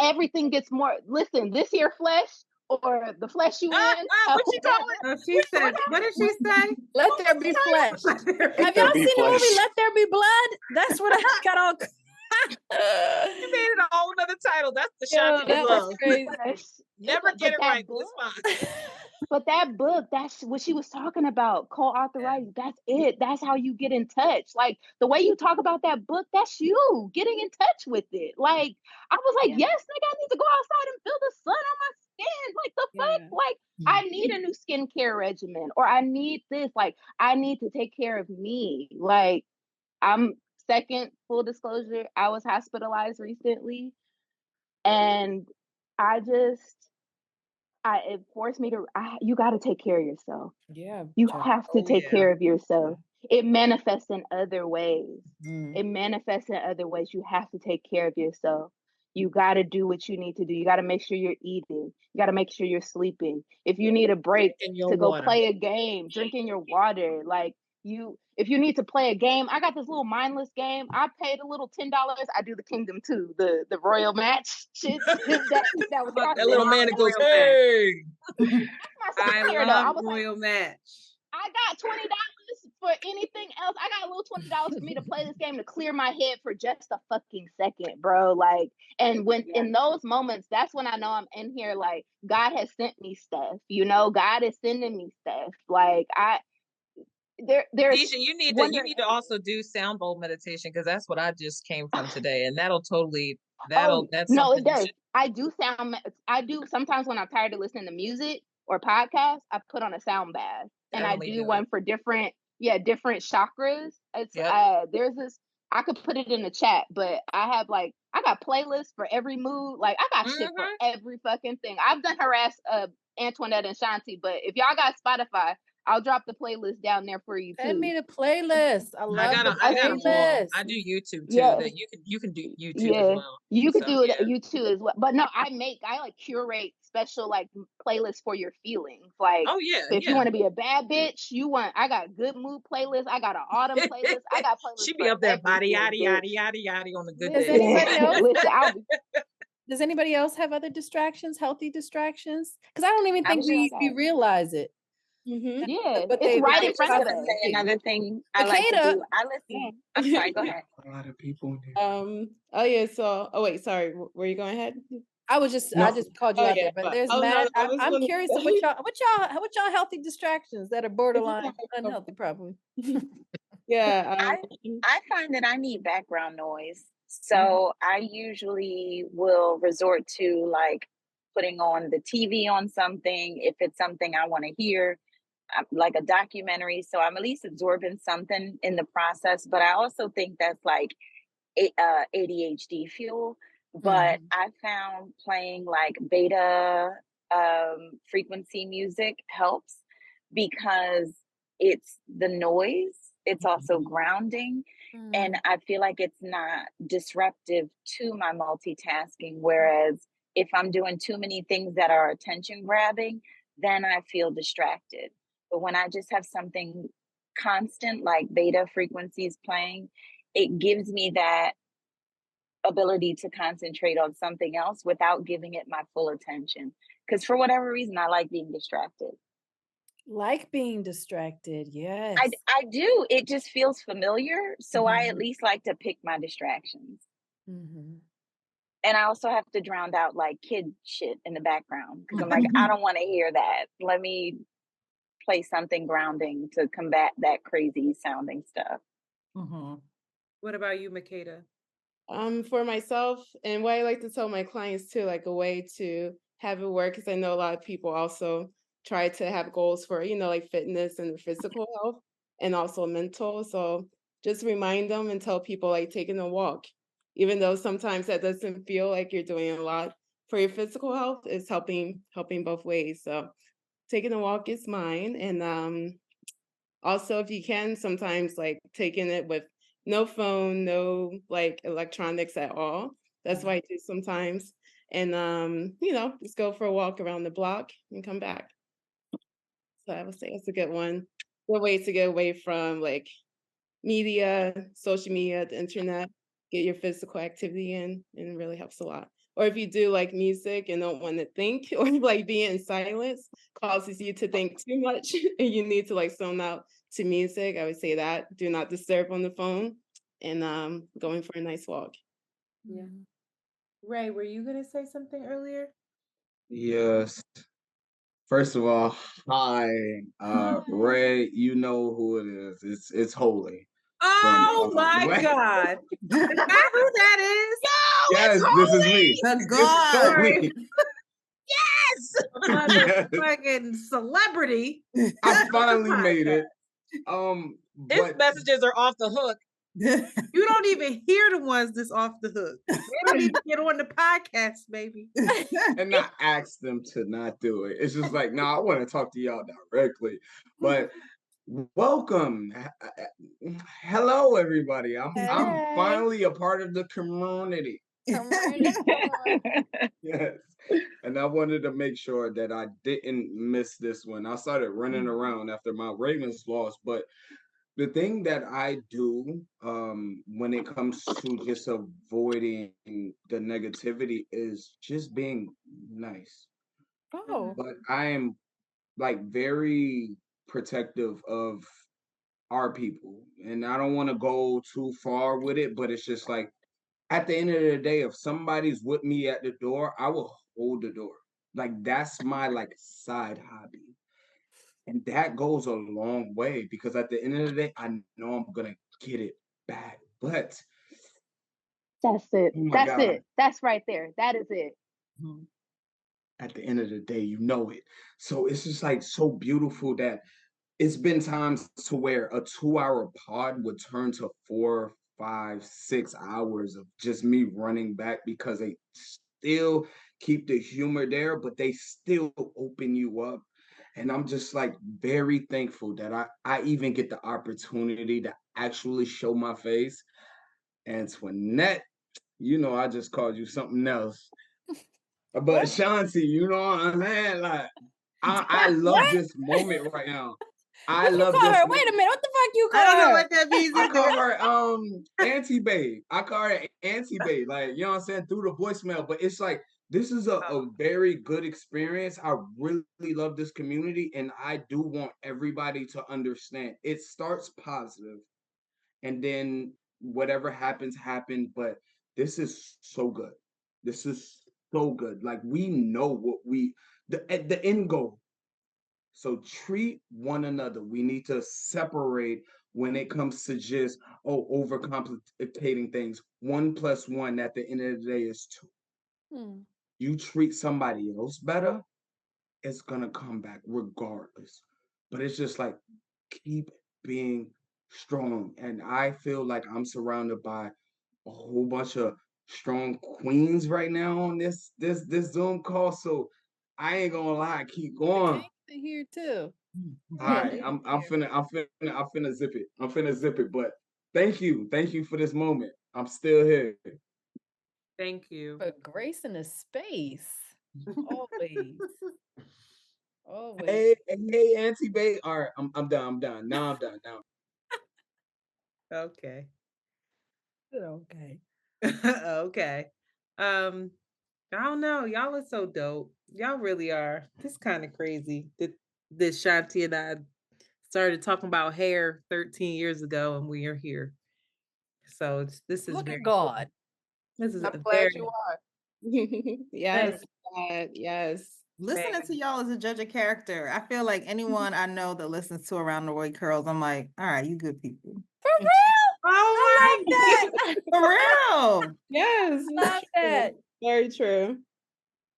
[SPEAKER 6] everything gets more. Listen, this here flesh or the flesh you in.
[SPEAKER 10] What she call it?
[SPEAKER 2] Oh, she said, what did she say?
[SPEAKER 1] Let there be flesh. Have y'all seen the movie Let There Be Blood? That's what I got all.
[SPEAKER 10] You made it a whole nother title. That's the Shanti we love. Never get it right. It's fine.
[SPEAKER 6] But that book, that's what she was talking about. Co-author writing. That's it. That's how you get in touch. Like the way you talk about that book, that's you getting in touch with it. Like I was like, yes, nigga, I need to go outside and feel the sun on my skin. Like the fuck? Like I need a new skincare regimen, or I need this. Like I need to take care of me. Like I'm second, full disclosure, I was hospitalized recently, and it forced me to, you got to take care of yourself.
[SPEAKER 1] Yeah.
[SPEAKER 6] You have to take care of yourself. It manifests in other ways. It manifests in other ways. You have to take care of yourself. You got to do what you need to do. You got to make sure you're eating. You got to make sure you're sleeping. If you need a break to go play a game, drinking your water, like if you need to play a game, I got this little mindless game. I paid a little $10. I do the Kingdom 2, the royal match shit. that was
[SPEAKER 2] that little man that goes, hey.
[SPEAKER 6] I love
[SPEAKER 2] royal match.
[SPEAKER 6] I got $20 for anything else. I got a little $20 for me to play this game to clear my head for just a fucking second, bro. Like, and when in those moments, that's when I know I'm in here. Like, God has sent me stuff. You know, God is sending me stuff. Like, there's
[SPEAKER 10] Deja, you need to also do sound bowl meditation, because that's what I just came from today, and that's
[SPEAKER 6] no, it does. I do sometimes when I'm tired of listening to music or podcasts, I put on a sound bath, and I do one for different chakras. It's there's this, I could put it in the chat, but I got playlists for every mood. Like, I got shit for every fucking thing. I've done harass Antoinette and Shanti, but if y'all got Spotify, I'll drop the playlist down there for you too.
[SPEAKER 1] Send me the playlist. I got
[SPEAKER 10] them all. I do YouTube too. That you can do YouTube as well.
[SPEAKER 6] You could do it YouTube as well. But no, I like curate special like playlists for your feelings. Like, if you want to be a bad bitch, I got good mood playlists. I got an autumn playlist. I got playlists.
[SPEAKER 10] She be up there body yada yada yada yada on the good days.
[SPEAKER 1] Anybody else? Does anybody else have other distractions, healthy distractions? Because I don't even think we realize it.
[SPEAKER 6] Yeah,
[SPEAKER 1] but
[SPEAKER 6] it's right in front of us.
[SPEAKER 7] Another thing I like to do. I listen. I'm sorry. Go ahead.
[SPEAKER 14] A lot of people.
[SPEAKER 3] Wait. Sorry. Were you going ahead?
[SPEAKER 1] I just called you out there, but there's Matt. I'm curious what y'all healthy distractions that are borderline unhealthy, probably.
[SPEAKER 7] I find that I need background noise, so I usually will resort to like putting on the TV on something if it's something I want to hear, like a documentary. So I'm at least absorbing something in the process. But I also think that's like ADHD fuel. But I found playing like beta frequency music helps, because it's the noise. It's also grounding. And I feel like it's not disruptive to my multitasking. Whereas if I'm doing too many things that are attention grabbing, then I feel distracted. But when I just have something constant, like beta frequencies playing, it gives me that ability to concentrate on something else without giving it my full attention. Because for whatever reason, I like being distracted.
[SPEAKER 1] Like being distracted, yes.
[SPEAKER 7] I do. It just feels familiar. So I at least like to pick my distractions. And I also have to drown out like kid shit in the background, because I'm like, I don't want to hear that. Let me play something grounding to combat that crazy sounding stuff.
[SPEAKER 2] What about you, Makeda?
[SPEAKER 3] For myself, and what I like to tell my clients too, like a way to have it work, because I know a lot of people also try to have goals for, like fitness and physical health and also mental. So just remind them and tell people, like, taking a walk, even though sometimes that doesn't feel like you're doing a lot for your physical health, is helping both ways. So taking a walk is mine. And also, if you can, sometimes like taking it with no phone, no like electronics at all. That's what I do sometimes. And just go for a walk around the block and come back. So I would say it's a good one. Good way to get away from like media, social media, the internet, get your physical activity in, and it really helps a lot. Or if you do like music and don't want to think, or like being in silence causes you to think too much and you need to like zone out to music, I would say that do not disturb on the phone, and going for a nice walk.
[SPEAKER 2] Yeah. Ray, were you going to say something earlier?
[SPEAKER 14] Yes. First of all, hi, Ray. You know who it is. It's Holy.
[SPEAKER 2] Oh my God! Is that who that is?
[SPEAKER 14] No, yes, this is me.
[SPEAKER 2] The God.
[SPEAKER 14] Yes,
[SPEAKER 2] motherfucking celebrity.
[SPEAKER 14] I finally made it.
[SPEAKER 10] His messages are off the hook.
[SPEAKER 2] You don't even hear the ones that's off the hook. They don't even get on the podcast, baby.
[SPEAKER 14] And not ask them to not do it. It's just like, no, I want to talk to y'all directly. But welcome. Hello, everybody. I'm finally a part of the community. Yes. And I wanted to make sure that I didn't miss this one. I started running around after my Ravens lost, but the thing that I do when it comes to just avoiding the negativity is just being nice.
[SPEAKER 1] Oh.
[SPEAKER 14] But I am like very protective of our people. And I don't want to go too far with it, but it's just like at the end of the day, if somebody's with me at the door, I will hold the door. Like that's my like side hobby. And that goes a long way because at the end of the day, I know I'm gonna get it back. But
[SPEAKER 6] that's it.
[SPEAKER 14] Oh
[SPEAKER 6] that's
[SPEAKER 14] God.
[SPEAKER 6] it. That's right there. That is it.
[SPEAKER 14] At the end of the day, you know it. So it's just like so beautiful that it's been times to where a 2-hour pod would turn to 4, 5, 6 hours of just me running back because they still keep the humor there, but they still open you up. And I'm just like very thankful that I even get the opportunity to actually show my face. Antoinette, you know, I just called you something else. But Shanti, you know what I'm saying? Like, I love this moment right now. I love
[SPEAKER 1] call
[SPEAKER 14] this.
[SPEAKER 1] her? Wait a minute. What the fuck you call her?
[SPEAKER 2] I don't know what that means.
[SPEAKER 14] I call her Auntie Babe. I call her Auntie Babe. Like, you know what I'm saying? Through the voicemail. But it's like this is a very good experience. I really love this community, and I do want everybody to understand. It starts positive, and then whatever happens, but this is so good. This is so good. Like we know what the end goal. So treat one another. We need to separate when it comes to just overcomplicating things. 1 + 1 at the end of the day is 2. You treat somebody else better, it's gonna come back regardless. But it's just like keep being strong. And I feel like I'm surrounded by a whole bunch of strong queens right now on this Zoom call. So I ain't gonna lie, keep going.
[SPEAKER 1] Here too.
[SPEAKER 14] All right, I'm finna zip it. I'm finna zip it. But thank you for this moment. I'm still here.
[SPEAKER 2] Thank you
[SPEAKER 1] for gracing the space. Always. Always.
[SPEAKER 14] Hey, Auntie Babe. All right, I'm done. Now I'm done. Now.
[SPEAKER 2] Okay.
[SPEAKER 1] Okay.
[SPEAKER 2] Okay. I don't know. Y'all are so dope. Y'all really are. This kind of crazy that Shanti and I started talking about hair 13 years ago, and we are here. So this is
[SPEAKER 1] look
[SPEAKER 2] very
[SPEAKER 1] at God.
[SPEAKER 2] Cool. This is
[SPEAKER 8] I'm glad you are.
[SPEAKER 3] Yes. Yes.
[SPEAKER 13] Listening to y'all as a judge of character, I feel like anyone I know that listens to Around the Way Curls, I'm like, all right, you good people.
[SPEAKER 1] For real?
[SPEAKER 2] Oh my
[SPEAKER 1] God.
[SPEAKER 13] For real.
[SPEAKER 3] Yes.
[SPEAKER 1] Love that.
[SPEAKER 3] Very true.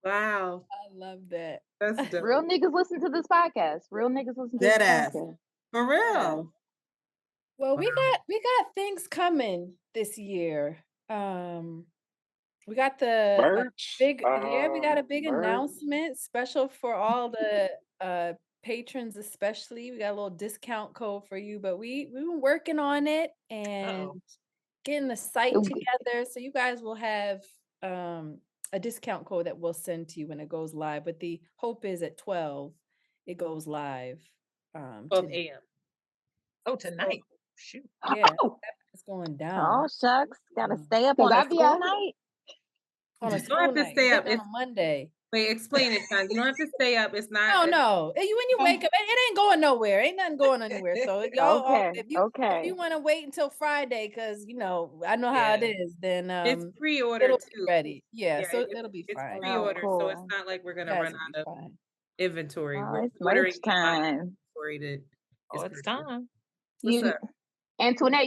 [SPEAKER 2] Wow.
[SPEAKER 1] I love that.
[SPEAKER 2] That's dope.
[SPEAKER 6] Real niggas listen to this podcast. Real niggas listen to
[SPEAKER 13] Dead
[SPEAKER 6] this
[SPEAKER 13] ass.
[SPEAKER 6] podcast.
[SPEAKER 13] For real.
[SPEAKER 1] Well, we got things coming this year. We got the big we got a big announcement special for all the patrons, especially. We got a little discount code for you, but we've been working on it and getting the site together. So you guys will have a discount code that we'll send to you when it goes live. But the hope is at 12 it goes live.
[SPEAKER 10] 12 a.m. Oh, tonight. Shoot.
[SPEAKER 1] Yeah, it's going down.
[SPEAKER 7] Oh shucks, gotta stay up on a school night.
[SPEAKER 1] On a
[SPEAKER 2] You don't have to stay up.
[SPEAKER 1] on a Monday.
[SPEAKER 2] Wait, explain it, son. You don't have to stay up. It's not.
[SPEAKER 1] No. When you wake up, it ain't going nowhere. Ain't nothing going anywhere. So y'all, if you want to wait until Friday, because I know how it is, then
[SPEAKER 2] it's pre-order
[SPEAKER 1] it'll
[SPEAKER 2] too.
[SPEAKER 1] be ready. Yeah, so it'll be fine.
[SPEAKER 2] It's pre-order, so it's not like we're gonna run out of inventory.
[SPEAKER 7] Oh,
[SPEAKER 2] We're
[SPEAKER 7] it's
[SPEAKER 2] ordering
[SPEAKER 7] merch time.
[SPEAKER 10] It's time.
[SPEAKER 2] What's up?
[SPEAKER 6] Antoinette,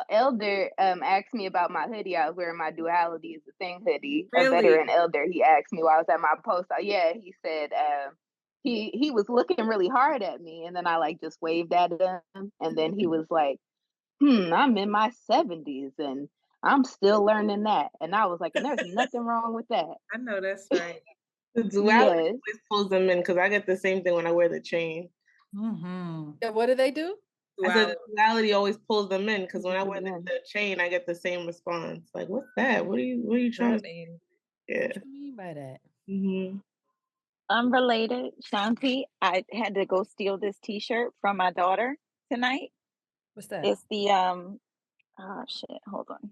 [SPEAKER 6] Elder asked me about my hoodie. I was wearing my Duality is the Thing hoodie.
[SPEAKER 2] Really?
[SPEAKER 6] A veteran Elder, he asked me while I was at my post. Yeah, he said he was looking really hard at me, and then I just waved at him, and then he was like, I'm in my 70s and I'm still learning that. And I was like, and there's nothing wrong with that.
[SPEAKER 2] I know that's right.
[SPEAKER 3] The duality always pulls them in because I get the same thing when I wear the chain.
[SPEAKER 1] Yeah, what do they do?
[SPEAKER 3] I said the duality always pulls them in because when I wear the chain, I get the same response. Like, what's that? What are you trying to
[SPEAKER 10] mean?
[SPEAKER 3] Yeah.
[SPEAKER 1] What do you mean by that?
[SPEAKER 7] Unrelated, Shanti, I had to go steal this T-shirt from my daughter tonight.
[SPEAKER 1] What's that?
[SPEAKER 7] It's the oh shit, hold on.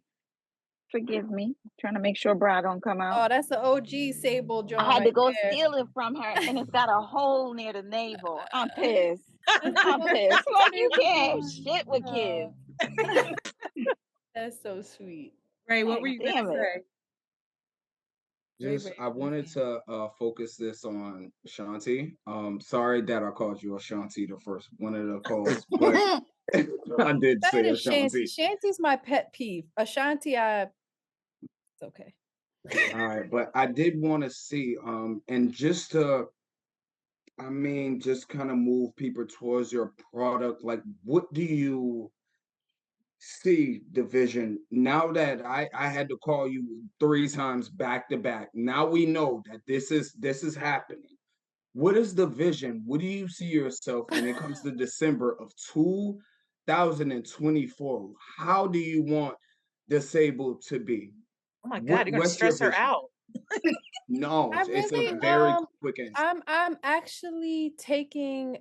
[SPEAKER 7] Forgive me. I'm trying to make sure bra don't come out.
[SPEAKER 1] Oh, that's the OG Sable joint.
[SPEAKER 7] I had to go
[SPEAKER 1] there.
[SPEAKER 7] steal it from her, and it's got a hole near the navel. I'm pissed. I'm pissed. Like, you can't have shit with kids.
[SPEAKER 1] That's so sweet.
[SPEAKER 2] Ray, what were you gonna say?
[SPEAKER 14] Just I wanted to focus this on Shanti. Sorry that I called you Ashanti the first one of the calls, but I did say Ashanti.
[SPEAKER 1] Shanti's my pet peeve. Ashanti, it's okay.
[SPEAKER 14] All right, but I did want to see and just to just kind of move people towards your product. Like, what do you see the vision now that I had to call you 3 times back to back? Now we know that this is happening. What is the vision? What do you see yourself when it comes to December of 2024? How do you want Disabled to be?
[SPEAKER 10] Oh my God, you're gonna stress her out.
[SPEAKER 14] No, it's a very quick answer.
[SPEAKER 1] I'm actually taking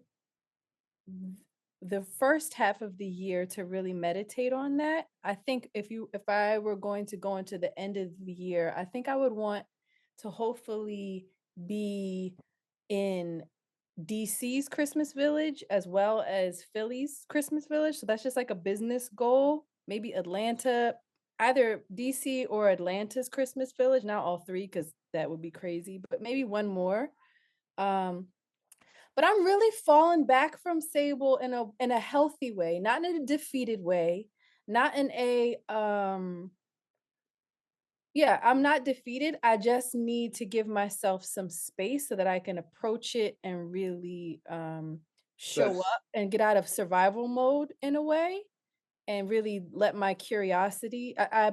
[SPEAKER 1] the first half of the year to really meditate on that. I think if I were going to go into the end of the year, I think I would want to hopefully be in DC's Christmas Village as well as Philly's Christmas Village. So that's just like a business goal. Maybe Atlanta, either DC or Atlanta's Christmas Village, not all three, because that would be crazy, but maybe one more. But I'm really falling back from Sable in a healthy way, not in a defeated way, not in a I'm not defeated. I just need to give myself some space so that I can approach it and really show up and get out of survival mode in a way and really let my curiosity. I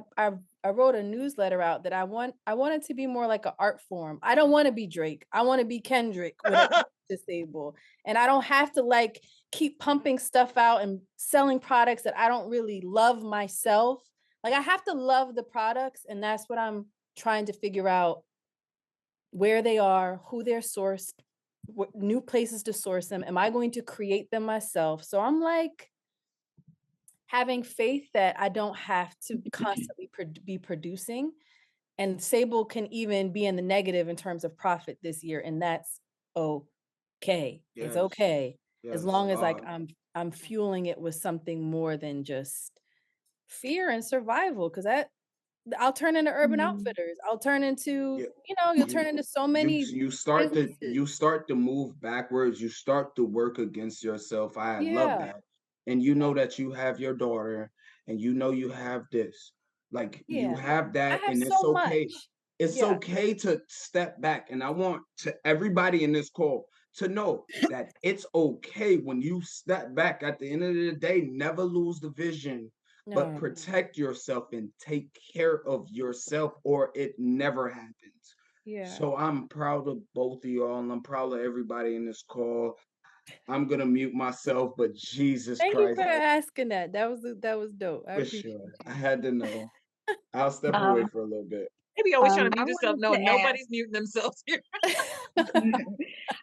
[SPEAKER 1] wrote a newsletter out that I want it to be more like an art form. I don't want to be Drake. I want to be Kendrick with Disabled. And I don't have to like keep pumping stuff out and selling products that I don't really love myself. Like I have to love the products, and that's what I'm trying to figure out, where they are, who they're sourced, what new places to source them. Am I going to create them myself? So I'm like having faith that I don't have to constantly be producing, and Sable can even be in the negative in terms of profit this year, and that's okay. Yes. It's okay. Yes. As long as like I'm fueling it with something more than just fear and survival, because I'll turn into Urban Outfitters. I'll turn into, you'll turn into so many.
[SPEAKER 14] You start to move backwards. You start to work against yourself. I love that. And you know that you have your daughter, and you know you have this. Like you have that, and it's okay. It's okay to step back. And I want everybody in this call to know that it's okay when you step back. At the end of the day, never lose the vision. But protect yourself and take care of yourself, or it never happens. Yeah. So I'm proud of both of y'all, and I'm proud of everybody in this call. I'm gonna mute myself, but Jesus Christ.
[SPEAKER 1] Thank you for asking that. That was dope. I appreciate it.
[SPEAKER 14] I had to know. I'll step away for a little bit.
[SPEAKER 10] Maybe always trying to mute yourself. No, nobody's muting themselves here.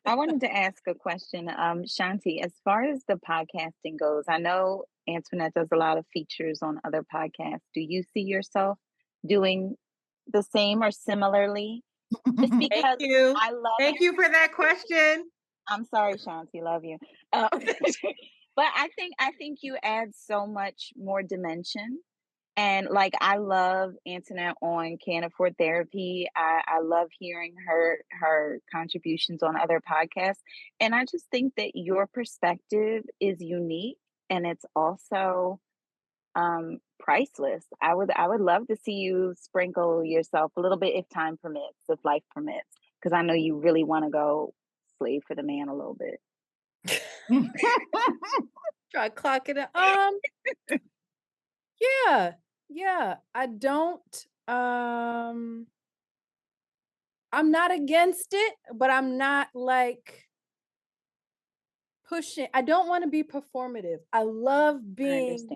[SPEAKER 7] I wanted to ask a question. Shanti, as far as the podcasting goes, I know Antoinette does a lot of features on other podcasts. Do you see yourself doing the same or similarly? Just because
[SPEAKER 13] Thank you.
[SPEAKER 7] I love
[SPEAKER 13] Thank you for that question.
[SPEAKER 7] I'm sorry, Shanti, love you. But I think you add so much more dimension. And like, I love Antoinette on Can't Afford Therapy. I love hearing her contributions on other podcasts. And I just think that your perspective is unique, and it's also priceless. I would love to see you sprinkle yourself a little bit if time permits, if life permits, because I know you really want to go slave for the man a little bit.
[SPEAKER 1] Try clocking it. Yeah. I don't, I'm not against it, but I'm not like pushing. I don't want to be performative. I love being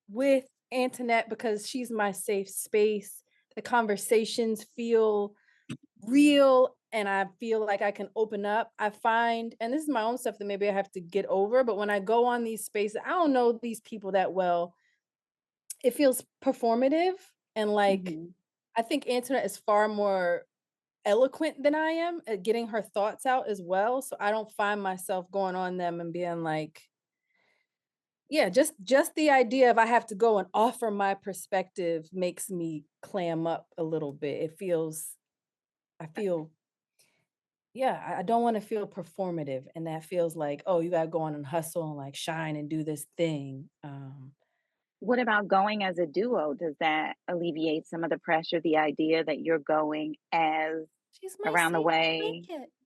[SPEAKER 1] with Antoinette because she's my safe space. The conversations feel real and I feel like I can open up. I find, and this is my own stuff that maybe I have to get over, but when I go on these spaces, I don't know these people that well. It feels performative and like I think Antoinette is far more eloquent than I am at getting her thoughts out as well. So I don't find myself going on them and being like, yeah, just the idea of I have to go and offer my perspective makes me clam up a little bit. I feel, yeah, I don't want to feel performative. And that feels like, oh, you gotta go on and hustle and like shine and do this thing.
[SPEAKER 6] What about going as a duo? Does that alleviate some of the pressure, the idea that you're going as around the way?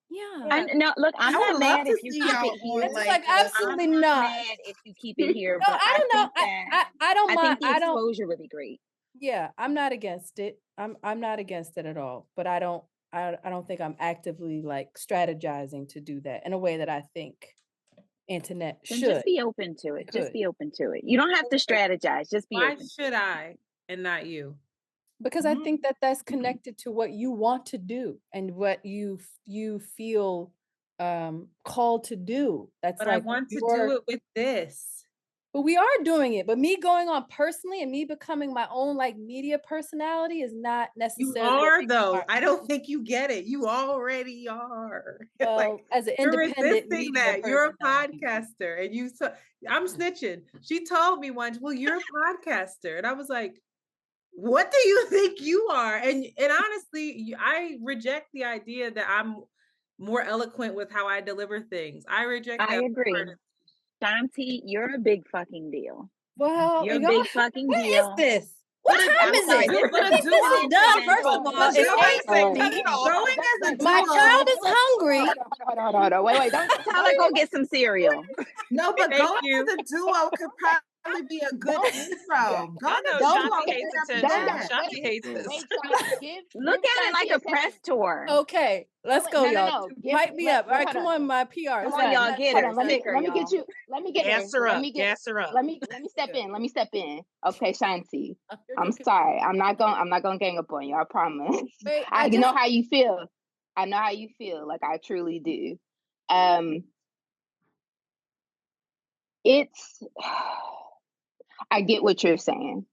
[SPEAKER 1] Yeah.
[SPEAKER 6] No, look, I'm
[SPEAKER 13] I
[SPEAKER 6] not
[SPEAKER 13] would love
[SPEAKER 6] mad
[SPEAKER 13] to
[SPEAKER 6] if you
[SPEAKER 13] see
[SPEAKER 6] keep
[SPEAKER 13] y'all
[SPEAKER 6] it here.
[SPEAKER 13] on
[SPEAKER 1] It's like
[SPEAKER 13] I'm
[SPEAKER 1] absolutely
[SPEAKER 6] I'm
[SPEAKER 1] not.
[SPEAKER 6] mad if you keep it here,
[SPEAKER 1] No,
[SPEAKER 6] but
[SPEAKER 1] I don't know. I don't
[SPEAKER 6] I
[SPEAKER 1] mind.
[SPEAKER 6] think the exposure would be great.
[SPEAKER 1] Yeah, I'm not against it. I'm not against it at all. But I don't think I'm actively like strategizing to do that in a way that I think Antoinette
[SPEAKER 6] Then
[SPEAKER 1] should.
[SPEAKER 6] just be open to it. Just be open to it. You don't have to strategize. Just be
[SPEAKER 2] Why
[SPEAKER 6] open.
[SPEAKER 2] should I and not you?
[SPEAKER 1] Because I think that that's connected to what you want to do and what you feel called to do. That's
[SPEAKER 2] But
[SPEAKER 1] like
[SPEAKER 2] I want to do it with this.
[SPEAKER 1] But we are doing it. But me going on personally and me becoming my own like media personality is not necessarily.
[SPEAKER 2] You are though. I don't think you get it. You already are.
[SPEAKER 1] Well,
[SPEAKER 2] like,
[SPEAKER 1] as an
[SPEAKER 2] you're
[SPEAKER 1] independent
[SPEAKER 2] resisting
[SPEAKER 1] media
[SPEAKER 2] that. You're a
[SPEAKER 1] personality.
[SPEAKER 2] podcaster, and I'm snitching. She told me once, "Well, you're a podcaster," and I was like, "What do you think you are?" And honestly, I reject the idea that I'm more eloquent with how I deliver things. I reject that.
[SPEAKER 6] I agree. Shanti, you're a big fucking deal.
[SPEAKER 1] Well,
[SPEAKER 6] you're a big fucking
[SPEAKER 1] what
[SPEAKER 6] deal.
[SPEAKER 1] is this? What time is it? I think this is done, first of all. It's 8:30. My child is hungry.
[SPEAKER 6] Hold on. Wait. Don't tell her go get some cereal.
[SPEAKER 13] No, but going as a duo could probably be a good intro.
[SPEAKER 10] I know Shanti hates attention. Shanti hates this.
[SPEAKER 6] Look at it like a press tour.
[SPEAKER 1] Okay, let's go, y'all.
[SPEAKER 6] No.
[SPEAKER 1] Hype me up. All right, come on, my PR.
[SPEAKER 6] Come on, y'all, get her.
[SPEAKER 4] Let me get you. Let me get
[SPEAKER 10] Gas
[SPEAKER 4] her.
[SPEAKER 10] her
[SPEAKER 4] Let
[SPEAKER 10] up.
[SPEAKER 4] me
[SPEAKER 10] Gas her up.
[SPEAKER 4] Let me step in. Let me step in. Okay, Shanti. I'm sorry. I'm not gonna gang up on you. I promise.
[SPEAKER 1] Wait,
[SPEAKER 4] I know how you feel. I know how you feel. Like I truly do. It's. I get what you're saying.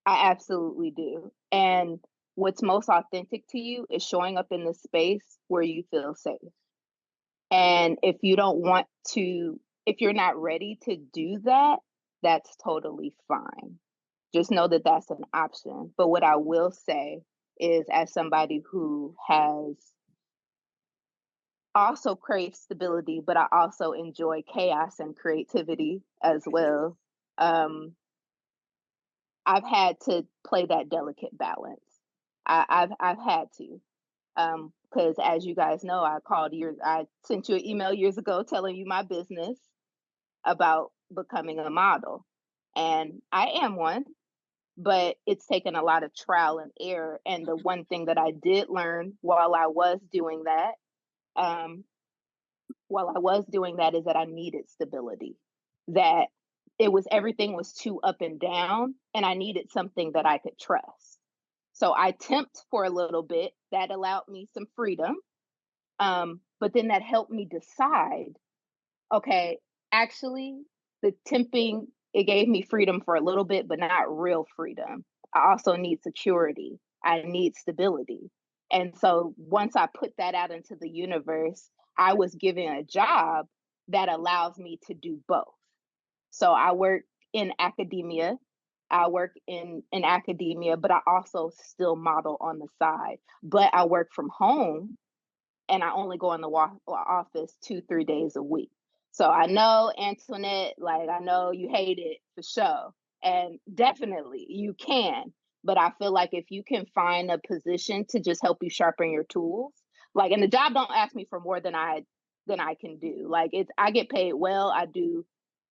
[SPEAKER 4] I absolutely do. And what's most authentic to you is showing up in the space where you feel safe. And if you don't want to, if you're not ready to do that, that's totally fine. Just know that that's an option. But what I will say is, as somebody who has also craved stability, but I also enjoy chaos and creativity as well. I've had to play that delicate balance. I've had to, because as you guys know, I sent you an email years ago telling you my business about becoming a model, and I am one, but it's taken a lot of trial and error. And the one thing that I did learn while I was doing that, is that I needed stability. That everything was too up and down, and I needed something that I could trust. So I temped for a little bit. That allowed me some freedom. But then that helped me decide, okay, actually, the temping, it gave me freedom for a little bit, but not real freedom. I also need security. I need stability. And so once I put that out into the universe, I was given a job that allows me to do both. So I work in academia. But I also still model on the side. But I work from home, and I only go in the office 2-3 days a week. So I know, Antoinette, like I know you hate it for sure. And definitely you can. But I feel like if you can find a position to just help you sharpen your tools, like, and the job don't ask me for more than I can do. Like I get paid well. I do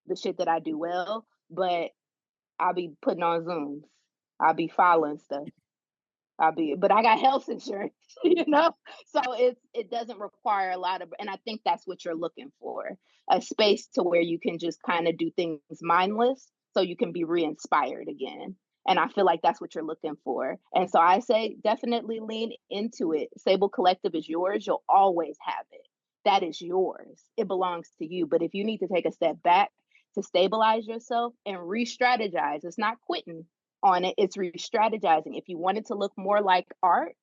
[SPEAKER 4] the shit that I do well, but
[SPEAKER 6] I'll be putting on Zooms. I'll be following stuff. But I got health insurance, you know? So it doesn't require a lot of, and I think that's what you're looking for, a space to where you can just kind of do things mindless so you can be re-inspired again. And I feel like that's what you're looking for. And so I say definitely lean into it. Sable Collective is yours. You'll always have it. That is yours. It belongs to you. But if you need to take a step back to stabilize yourself and re-strategize, it's not quitting on it, it's re-strategizing. If you want it to look more like art,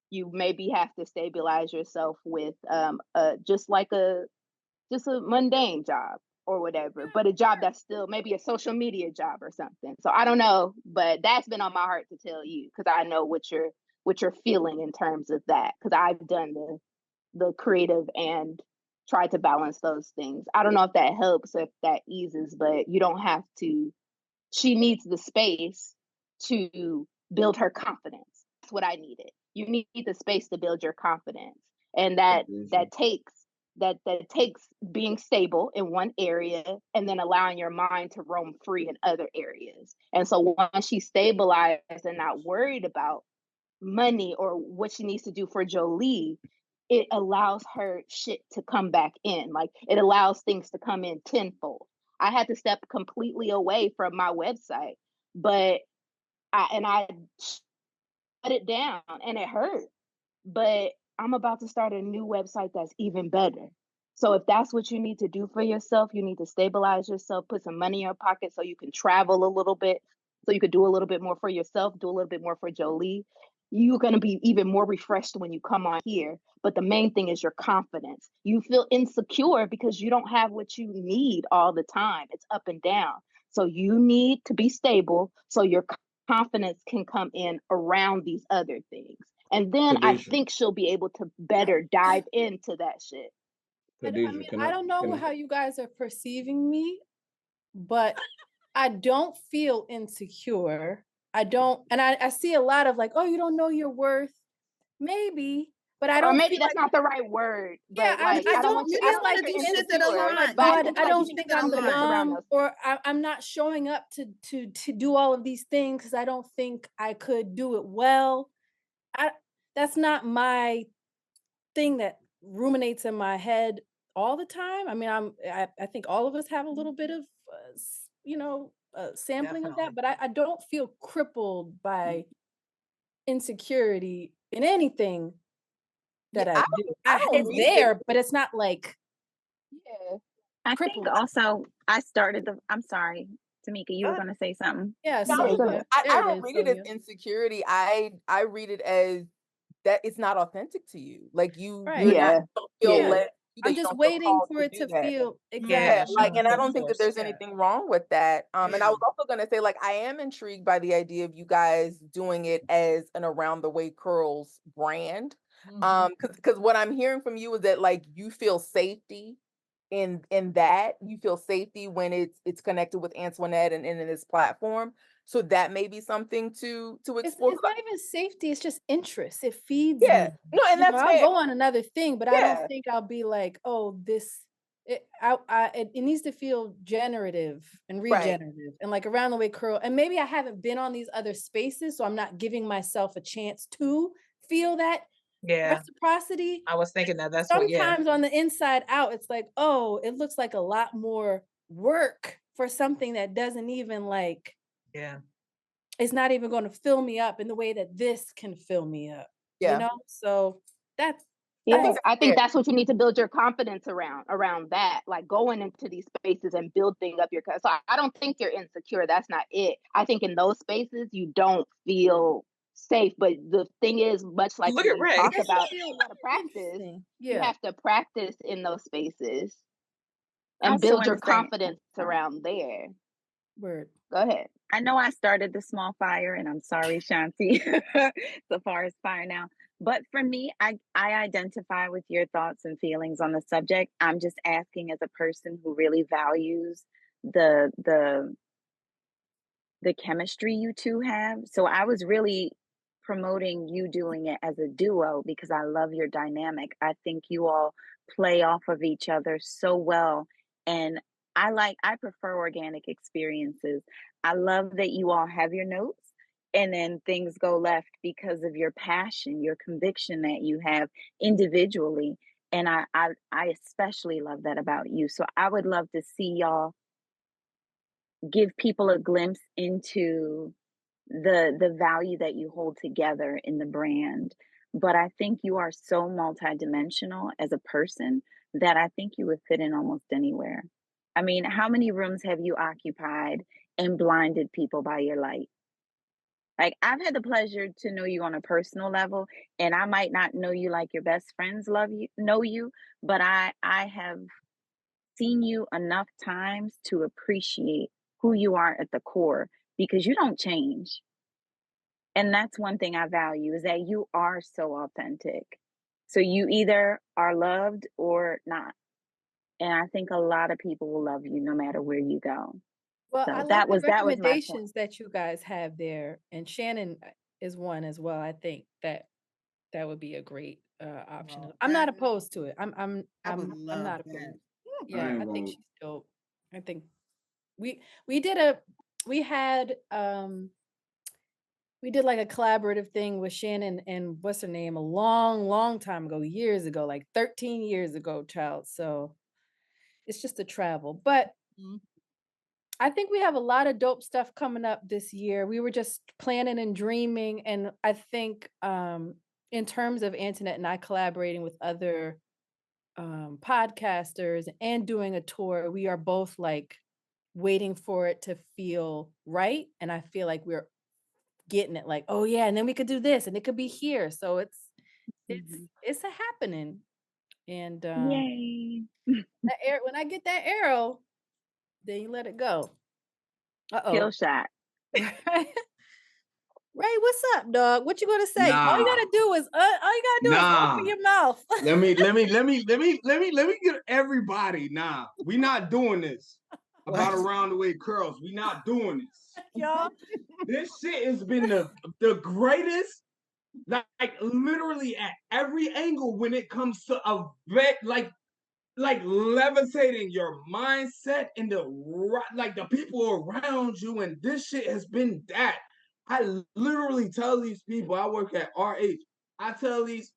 [SPEAKER 6] you maybe have to stabilize yourself with just a mundane job or whatever, but a job that's still maybe a social media job or something. So I don't know, but that's been on my heart to tell you, because I know what you're feeling in terms of that, because I've done the creative and tried to balance those things. I don't know if that helps, if that eases, but you don't have to. She needs the space to build her confidence. That's what I needed. You need the space to build your confidence, and that takes being stable in one area and then allowing your mind to roam free in other areas. And so once she's stabilized and not worried about money or what she needs to do for Jolie, it allows her shit to come back in. Like, it allows things to come in tenfold. I had to step completely away from my website, but I shut it down and it hurt. But I'm about to start a new website that's even better. So if that's what you need to do for yourself, you need to stabilize yourself, put some money in your pocket so you can travel a little bit, so you could do a little bit more for yourself, do a little bit more for Jolie. You're going to be even more refreshed when you come on here. But the main thing is your confidence. You feel insecure because you don't have what you need all the time. It's up and down. So you need to be stable so your confidence can come in around these other things. And then I think she'll be able to better dive into that shit.
[SPEAKER 1] I don't know how you guys are perceiving me, but I don't feel insecure. I don't, and I see a lot of like, oh, you don't know your worth. Maybe, but I don't.
[SPEAKER 6] Or maybe that's not the right word. But
[SPEAKER 1] yeah,
[SPEAKER 6] like, I don't want you. I don't
[SPEAKER 13] want
[SPEAKER 6] like
[SPEAKER 13] to do
[SPEAKER 6] you're
[SPEAKER 13] shit that align.
[SPEAKER 1] But I don't think I'm dumb, or I'm not showing up to do all of these things because I don't think I could do it well. That's not my thing that ruminates in my head all the time. I mean, I think all of us have a little bit of sampling of that, but I don't feel crippled by insecurity in anything that I do. It's there, but it's not like
[SPEAKER 7] I think also I'm sorry, Tamika, you were going to say something.
[SPEAKER 1] Yeah,
[SPEAKER 8] I don't read it as insecurity. I read it as that it's not authentic to you. Like you're not don't feel led.
[SPEAKER 1] I'm just waiting for it to feel
[SPEAKER 8] exactly. Yeah, like, and I don't think that there's anything wrong with that. And I was also gonna say, like, I am intrigued by the idea of you guys doing it as an Around the Way Curls brand. Because what I'm hearing from you is that like you feel safety in that. You feel safety when it's connected with Antoinette and in this platform. So that may be something to explore.
[SPEAKER 1] It's not even safety, it's just interest. It feeds me.
[SPEAKER 8] No, and that's fair.
[SPEAKER 1] I'll go on another thing, but I don't think I'll be like, oh, it needs to feel generative and regenerative and like Around the Way Curl. And maybe I haven't been on these other spaces, so I'm not giving myself a chance to feel that reciprocity.
[SPEAKER 10] I was thinking that's
[SPEAKER 1] sometimes on the inside out, it's like, oh, it looks like a lot more work for something that doesn't even like it's not even going to fill me up in the way that this can fill me up. You know? So that's
[SPEAKER 6] I think that's what you need to build your confidence around that, like going into these spaces and building up your. So I don't think you're insecure. That's not it. I think in those spaces you don't feel safe. But the thing is, much like we talk about, you have to practice. You have to practice in those spaces and build your confidence around there.
[SPEAKER 1] Word.
[SPEAKER 6] Go ahead.
[SPEAKER 7] I know I started the small fire, and I'm sorry, Shanti, so far as fire now. But for me, I identify with your thoughts and feelings on the subject. I'm just asking as a person who really values the chemistry you two have. So I was really promoting you doing it as a duo because I love your dynamic. I think you all play off of each other so well. And I prefer organic experiences. I love that you all have your notes and then things go left because of your passion, your conviction that you have individually. And I especially love that about you. So I would love to see y'all give people a glimpse into the value that you hold together in the brand. But I think you are so multidimensional as a person that I think you would fit in almost anywhere. I mean, how many rooms have you occupied and blinded people by your light? Like, I've had the pleasure to know you on a personal level, and I might not know you like your best friends know you, but I have seen you enough times to appreciate who you are at the core, because you don't change. And that's one thing I value, is that you are so authentic. So you either are loved or not. And I think a lot of people will love you no matter where you go.
[SPEAKER 1] Well,
[SPEAKER 7] So
[SPEAKER 1] I like
[SPEAKER 7] that
[SPEAKER 1] the
[SPEAKER 7] was my point.
[SPEAKER 1] recommendations that you guys have there, and Shannon is one as well. I think that would be a great option.
[SPEAKER 13] Well,
[SPEAKER 1] I'm not opposed to it. I'm
[SPEAKER 13] I would
[SPEAKER 1] I'm
[SPEAKER 13] love
[SPEAKER 1] not
[SPEAKER 13] that.
[SPEAKER 1] opposed.
[SPEAKER 14] I
[SPEAKER 1] Yeah,
[SPEAKER 14] ain't
[SPEAKER 1] I think
[SPEAKER 14] gonna.
[SPEAKER 1] she's dope. I think we did a we had we did like a collaborative thing with Shannon and what's her name a long time ago, years ago, like 13 years ago, child. So it's just a travel. But I think we have a lot of dope stuff coming up this year. We were just planning and dreaming. And I think in terms of Antoinette and I collaborating with other podcasters and doing a tour, we are both like waiting for it to feel right. And I feel like we're getting it, like, oh yeah, and then we could do this and it could be here. So it's a happening. And
[SPEAKER 7] Yay.
[SPEAKER 1] when I get that arrow, then you let it go.
[SPEAKER 7] Kill shot.
[SPEAKER 1] Ray, what's up, dog? What you gonna say?
[SPEAKER 14] Nah.
[SPEAKER 1] All you gotta do is open your mouth.
[SPEAKER 14] let me get everybody. Nah, we not doing this. About around the way curls. We not doing this.
[SPEAKER 1] Y'all.
[SPEAKER 14] This shit has been the greatest, like literally at every angle when it comes to a vet, like levitating your mindset and the people around you, and this shit has been that. I literally tell these people, I work at RH, I tell these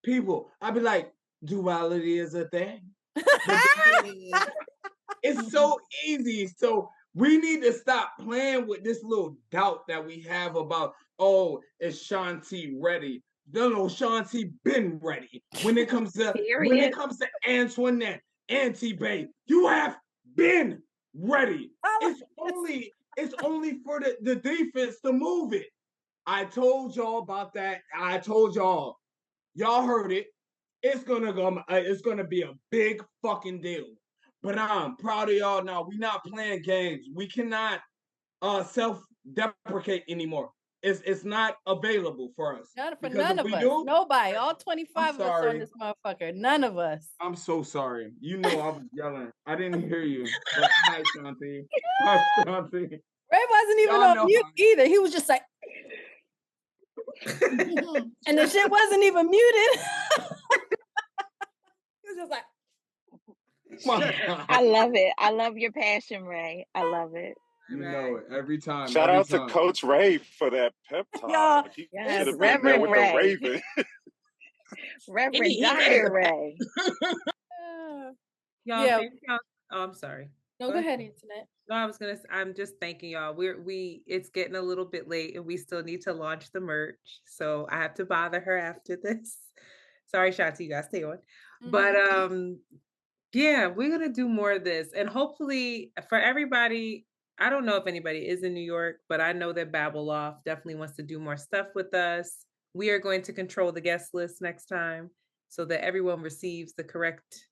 [SPEAKER 14] people, I be like, duality is a thing. It's so easy. So we need to stop playing with this little doubt that we have about, oh, is Shanti ready? No, Shanti been ready. When it comes to Antoinette, Auntie Bay, you have been ready. It's only for the defense to move it. I told y'all about that. I told y'all. Y'all heard it. It's gonna be a big fucking deal. But I'm proud of y'all now. We not playing games. We cannot self-deprecate anymore. It's not available for us.
[SPEAKER 1] None of us. Nobody. All 25 of us on this motherfucker. None of us.
[SPEAKER 14] I'm so sorry. You know I was yelling. I didn't hear you. But hi, Shanti. Hi, Shanti.
[SPEAKER 1] Ray wasn't even on mute either. He was just like, and the shit wasn't even muted. He was just like,
[SPEAKER 7] I love it. I love your passion, Ray. I love it.
[SPEAKER 14] You know it every time.
[SPEAKER 5] Shout out to Coach Ray for that pep talk. He should have been there with the Raven.
[SPEAKER 7] Reverend Dr. Ray.
[SPEAKER 2] Y'all, thank y'all. Oh, I'm sorry.
[SPEAKER 1] No, go ahead, Antoinette.
[SPEAKER 2] No, I'm just thanking y'all. It's getting a little bit late and we still need to launch the merch. So I have to bother her after this. Sorry, Shanti, you guys stay on. But yeah, we're gonna do more of this. And hopefully for everybody, I don't know if anybody is in New York, but I know that Babble Off definitely wants to do more stuff with us. We are going to control the guest list next time so that everyone receives the correct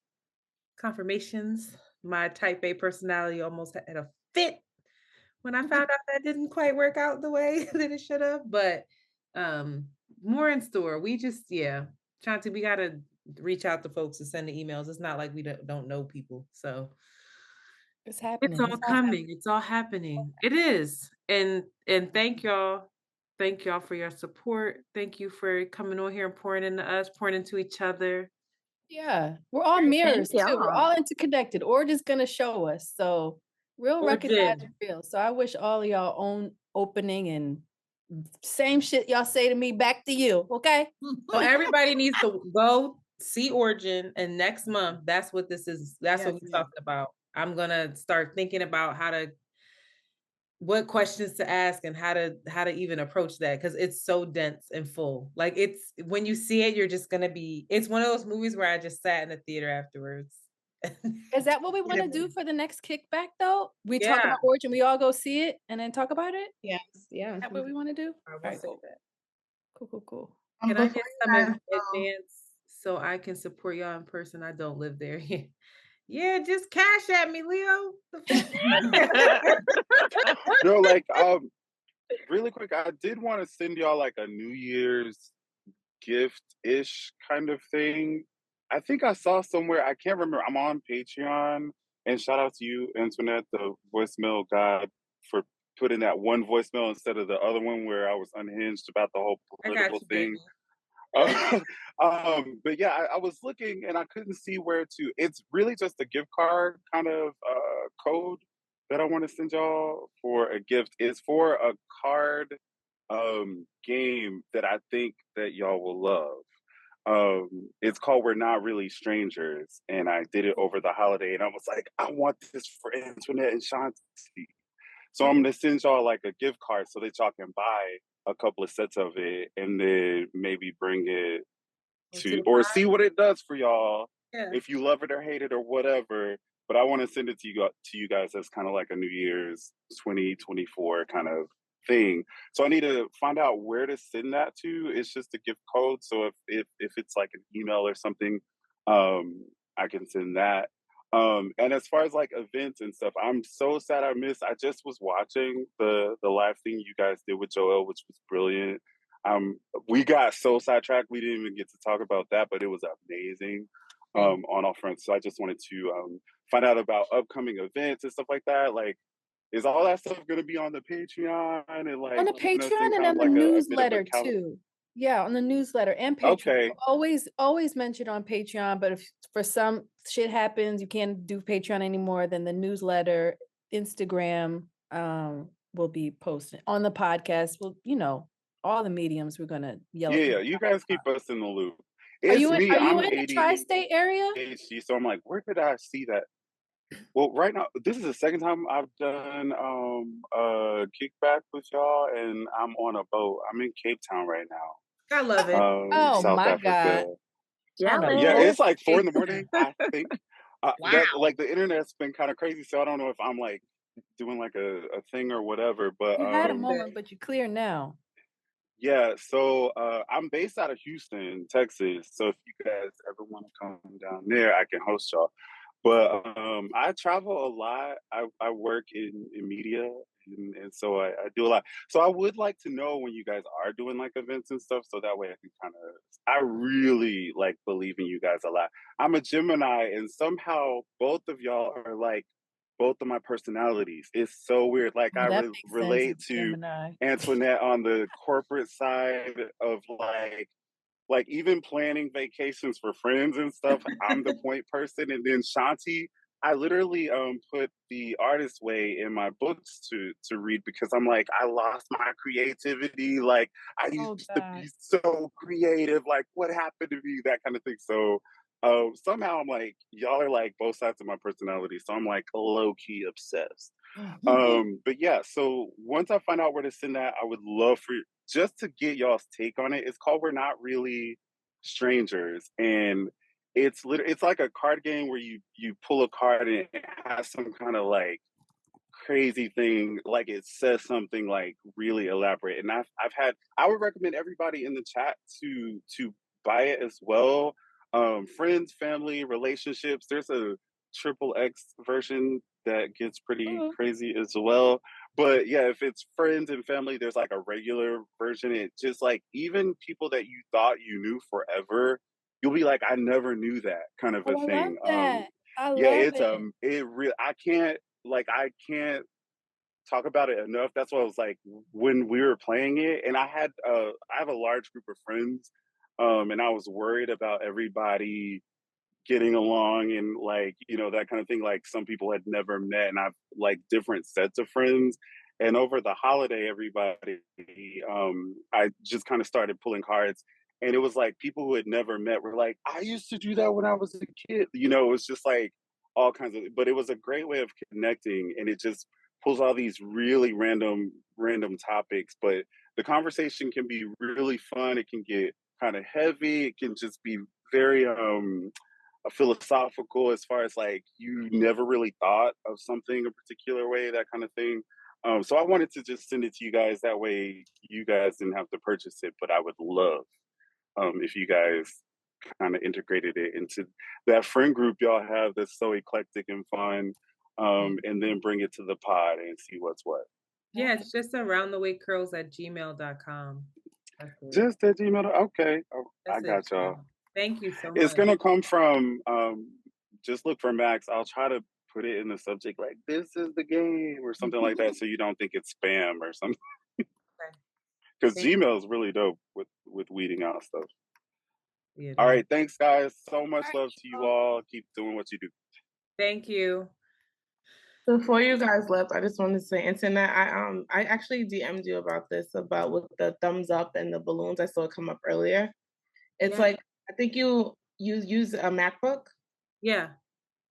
[SPEAKER 2] confirmations. My type A personality almost had a fit when I found out that didn't quite work out the way that it should have, but more in store. We just, Shanti, we got to reach out to folks and send the emails. It's not like we don't know people. So
[SPEAKER 1] it's happening.
[SPEAKER 2] It's all coming. It's all happening. It is. And thank y'all. Thank y'all for your support. Thank you for coming on here and pouring into us, pouring into each other.
[SPEAKER 1] Yeah, we're all mirrors too. We're all interconnected. Or just gonna show us. So real recognize real. So I wish all of y'all own opening and same shit y'all say to me back to you. Okay.
[SPEAKER 2] So everybody needs to go see Origin, and next month that's what this is. That's what we talked about. I'm gonna start thinking about what questions to ask and how to even approach that, because it's so dense and full. Like, it's when you see it, you're just gonna be. It's one of those movies where I just sat in the theater afterwards.
[SPEAKER 1] Is that what we want to do for the next kickback though? We talk about Origin, we all go see it and then talk about it?
[SPEAKER 3] Yes, yeah.
[SPEAKER 1] Is that what we want to do? All right, cool. Cool.
[SPEAKER 2] Can I get some advance so I can support y'all in person? I don't live there. Yeah, just cash at me, Leo.
[SPEAKER 5] No, like really quick, I did want to send y'all like a New Year's gift-ish kind of thing. I think I saw somewhere, I can't remember. I'm on Patreon, and shout out to you, Antoinette, the voicemail god, for putting that one voicemail instead of the other one where I was unhinged about the whole political thing. But yeah, I was looking and I couldn't see where to. It's really just a gift card kind of code that I want to send y'all for a gift. It's for a card game that I think that y'all will love. It's called We're Not Really Strangers, and I did it over the holiday, and I was like, I want this for Antoinette and Shanti. So I'm gonna send y'all like a gift card so that y'all can buy a couple of sets of it and then maybe bring it to or see what it does for y'all. If you love it or hate it or whatever. But I want to send it to you guys as kind of like a New Year's 2024 kind of thing. So I need to find out where to send that to. It's just a gift code. So if it's like an email or something, I can send that. And as far as like events and stuff, I'm so sad I missed. I just was watching the live thing you guys did with Joel, which was brilliant. We got so sidetracked, we didn't even get to talk about that, but it was amazing on all fronts. So I just wanted to find out about upcoming events and stuff like that. Like, is all that stuff going to be on the Patreon and like
[SPEAKER 1] on the Patreon and on the newsletter too? Yeah, on the newsletter and Patreon.
[SPEAKER 5] Okay.
[SPEAKER 1] Always mention on Patreon, but if for some shit happens, you can't do Patreon anymore, then the newsletter, Instagram will be posted on the podcast. Well, all the mediums we're gonna yell.
[SPEAKER 5] Yeah, you guys keep us in the loop.
[SPEAKER 1] Are you in the tri-state area?
[SPEAKER 5] So I'm like, where did I see that? Well, right now, this is the second time I've done Kickback with y'all, and I'm on a boat. I'm in Cape Town right now.
[SPEAKER 2] I love it.
[SPEAKER 5] South
[SPEAKER 1] my
[SPEAKER 5] Africa.
[SPEAKER 1] God.
[SPEAKER 5] Yeah, it's like 4 a.m, I think. Like the internet's been kind of crazy, so I don't know if I'm like doing like a thing or whatever. But
[SPEAKER 1] you had a moment, but you're clear now.
[SPEAKER 5] Yeah, so I'm based out of Houston, Texas. So if you guys ever want to come down there, I can host y'all. But I travel a lot. I work in media, and so I do a lot. So I would like to know when you guys are doing like events and stuff, so that way I can I really like believe in you guys a lot. I'm a Gemini, and somehow both of y'all are like both of my personalities. It's so weird. Like I relate to
[SPEAKER 1] Gemini.
[SPEAKER 5] Antoinette on the corporate side of like even planning vacations for friends and stuff. I'm the point person, and then Shanti, I literally put The Artist Way in my books to read because I'm like, I lost my creativity. Like I used to be so creative. Like what happened to me? That kind of thing. So somehow I'm like, y'all are like both sides of my personality. So I'm like low key obsessed. But yeah, so once I find out where to send that, I would love for just to get y'all's take on it. It's called We're Not Really Strangers, and it's like a card game where you pull a card and it has some kind of like crazy thing, like it says something like really elaborate. And I would recommend everybody in the chat to buy it as well. Friends, family, relationships. There's a triple X version that gets pretty crazy as well. But yeah, if it's friends and family, there's like a regular version. It just like even people that you thought you knew forever, you'll be like, I never knew that kind of a thing.
[SPEAKER 1] I love
[SPEAKER 5] it. I can't talk about it enough. That's why I was like, when we were playing it, and I have a large group of friends, and I was worried about everybody getting along and like, you know, that kind of thing. Like some people had never met, and I've like different sets of friends. And over the holiday, everybody, I just kind of started pulling cards. And it was like people who had never met were like, I used to do that when I was a kid. You know, it was just like all kinds of, but it was a great way of connecting. And it just pulls all these really random topics. But the conversation can be really fun. It can get kind of heavy. It can just be very philosophical as far as like you never really thought of something a particular way, that kind of thing. So I wanted to just send it to you guys. That way you guys didn't have to purchase it, but I would love if you guys kind of integrated it into that friend group y'all have that's so eclectic and fun, and then bring it to the pod and see what's what.
[SPEAKER 2] Yeah, it's just aroundthewaycurls@gmail.com.
[SPEAKER 5] Just at Gmail. Okay, I got y'all.
[SPEAKER 2] Thank you so much.
[SPEAKER 5] It's gonna come from just look for Max. I'll try to put it in the subject like this is the game or something like that, so you don't think it's spam or something. Because Gmail is really dope with weeding out stuff. Yeah, all right, thanks guys. So much love to you all. Keep doing what you do.
[SPEAKER 2] Thank you.
[SPEAKER 3] Before you guys left, I just wanted to say, Internet, I actually DM'd you about this, about with the thumbs up and the balloons. I saw it come up earlier. It's like, I think you use a MacBook.
[SPEAKER 2] Yeah.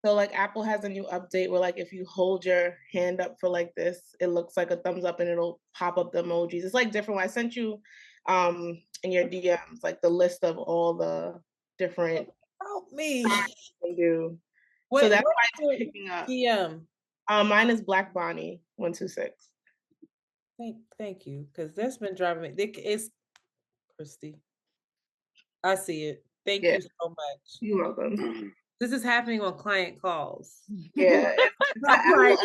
[SPEAKER 3] So like Apple has a new update where like if you hold your hand up for like this, it looks like a thumbs up and it'll pop up the emojis. It's like different. I sent you in your DMs like the list of all the different
[SPEAKER 2] help me
[SPEAKER 3] they do.
[SPEAKER 2] So that's
[SPEAKER 3] why it's picking up.
[SPEAKER 2] DM.
[SPEAKER 3] Mine is Black Bonnie 126.
[SPEAKER 2] Thank you, because that's been driving me. It's Christy. I see it. Thank you so much.
[SPEAKER 3] You're welcome.
[SPEAKER 2] This is happening on client calls.
[SPEAKER 3] Yeah. They're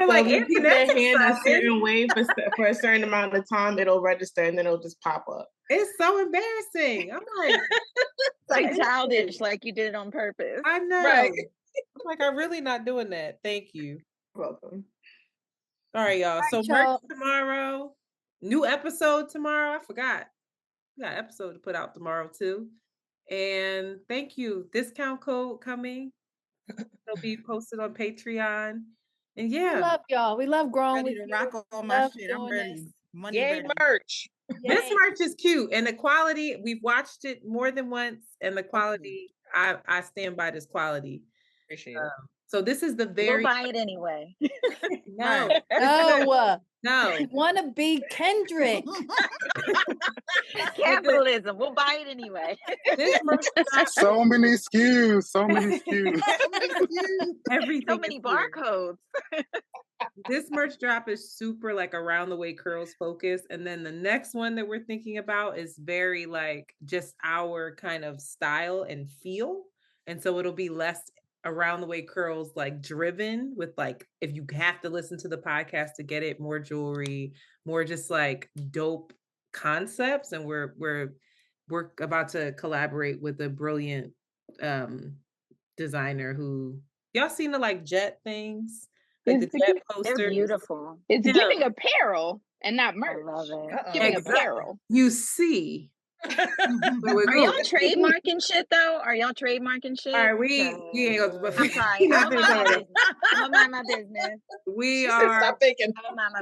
[SPEAKER 3] like, if you their hand a certain way for a certain amount of time, it'll register and then it'll just pop up.
[SPEAKER 2] It's so embarrassing. I'm like,
[SPEAKER 7] it's like childish, like you did it on purpose.
[SPEAKER 2] I know.
[SPEAKER 7] Right.
[SPEAKER 2] I'm like, I'm really not doing that. Thank you.
[SPEAKER 3] Welcome.
[SPEAKER 2] All right, y'all. So merch tomorrow. New episode tomorrow. I forgot. We got an episode to put out tomorrow too. And thank you. Discount code coming. It'll be posted on Patreon. And yeah,
[SPEAKER 1] we love y'all. We love growing with
[SPEAKER 13] to
[SPEAKER 1] you.
[SPEAKER 13] rock all my shit. I'm ready. Money
[SPEAKER 10] Yay,
[SPEAKER 13] ready.
[SPEAKER 10] merch.
[SPEAKER 2] This merch is cute, and the quality. We've watched it more than once, and the quality. I stand by this quality.
[SPEAKER 10] Appreciate it.
[SPEAKER 2] So this is the very.
[SPEAKER 7] We'll buy it anyway.
[SPEAKER 2] No,
[SPEAKER 1] no. You want to be Kendrick?
[SPEAKER 7] Capitalism. We'll buy it anyway.
[SPEAKER 2] This merch
[SPEAKER 5] so many SKUs. So many SKUs.
[SPEAKER 2] Everything.
[SPEAKER 7] So many barcodes.
[SPEAKER 2] This merch drop is super like around the way curls focus, and then the next one that we're thinking about is very like just our kind of style and feel, and so it'll be less around the way curls like driven with like if you have to listen to the podcast to get it, more jewelry, more just like dope concepts. And we're about to collaborate with a brilliant designer who y'all seen the like jet things. Like the jet posters.
[SPEAKER 7] They're beautiful.
[SPEAKER 6] It's giving apparel and not merch.
[SPEAKER 7] I love it.
[SPEAKER 6] It's giving apparel.
[SPEAKER 2] You see.
[SPEAKER 7] Are y'all trademarking shit though? Are y'all trademarking shit?
[SPEAKER 2] All right, we ain't gonna.
[SPEAKER 7] I'm sorry. I'm gonna mind my business.
[SPEAKER 2] We are.
[SPEAKER 10] Stop thinking.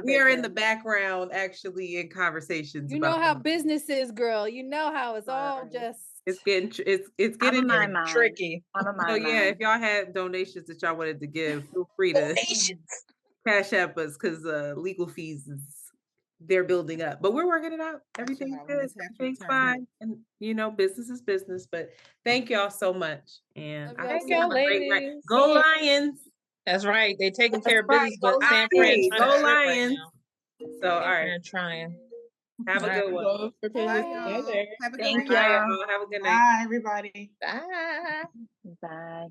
[SPEAKER 2] We are in the background, actually, in conversations.
[SPEAKER 1] You know how business is, girl. You know how it's all just.
[SPEAKER 2] It's getting
[SPEAKER 10] tricky.
[SPEAKER 2] So yeah, if y'all have donations that y'all wanted to give, feel free to cash app us because legal fees they're building up, but we're working it out. Everything's good. Everything's fine, and you know, business is business. But thank y'all so much, and
[SPEAKER 10] thank y'all, ladies.
[SPEAKER 2] Go Lions!
[SPEAKER 10] That's right. They taking care of business, but San Fran's
[SPEAKER 2] go Lions! So all right,
[SPEAKER 10] trying.
[SPEAKER 2] Have a good one.
[SPEAKER 7] Thank
[SPEAKER 2] y'all.
[SPEAKER 7] y'all.
[SPEAKER 2] Have a good night.
[SPEAKER 3] Bye, everybody.
[SPEAKER 10] Bye.
[SPEAKER 7] Bye.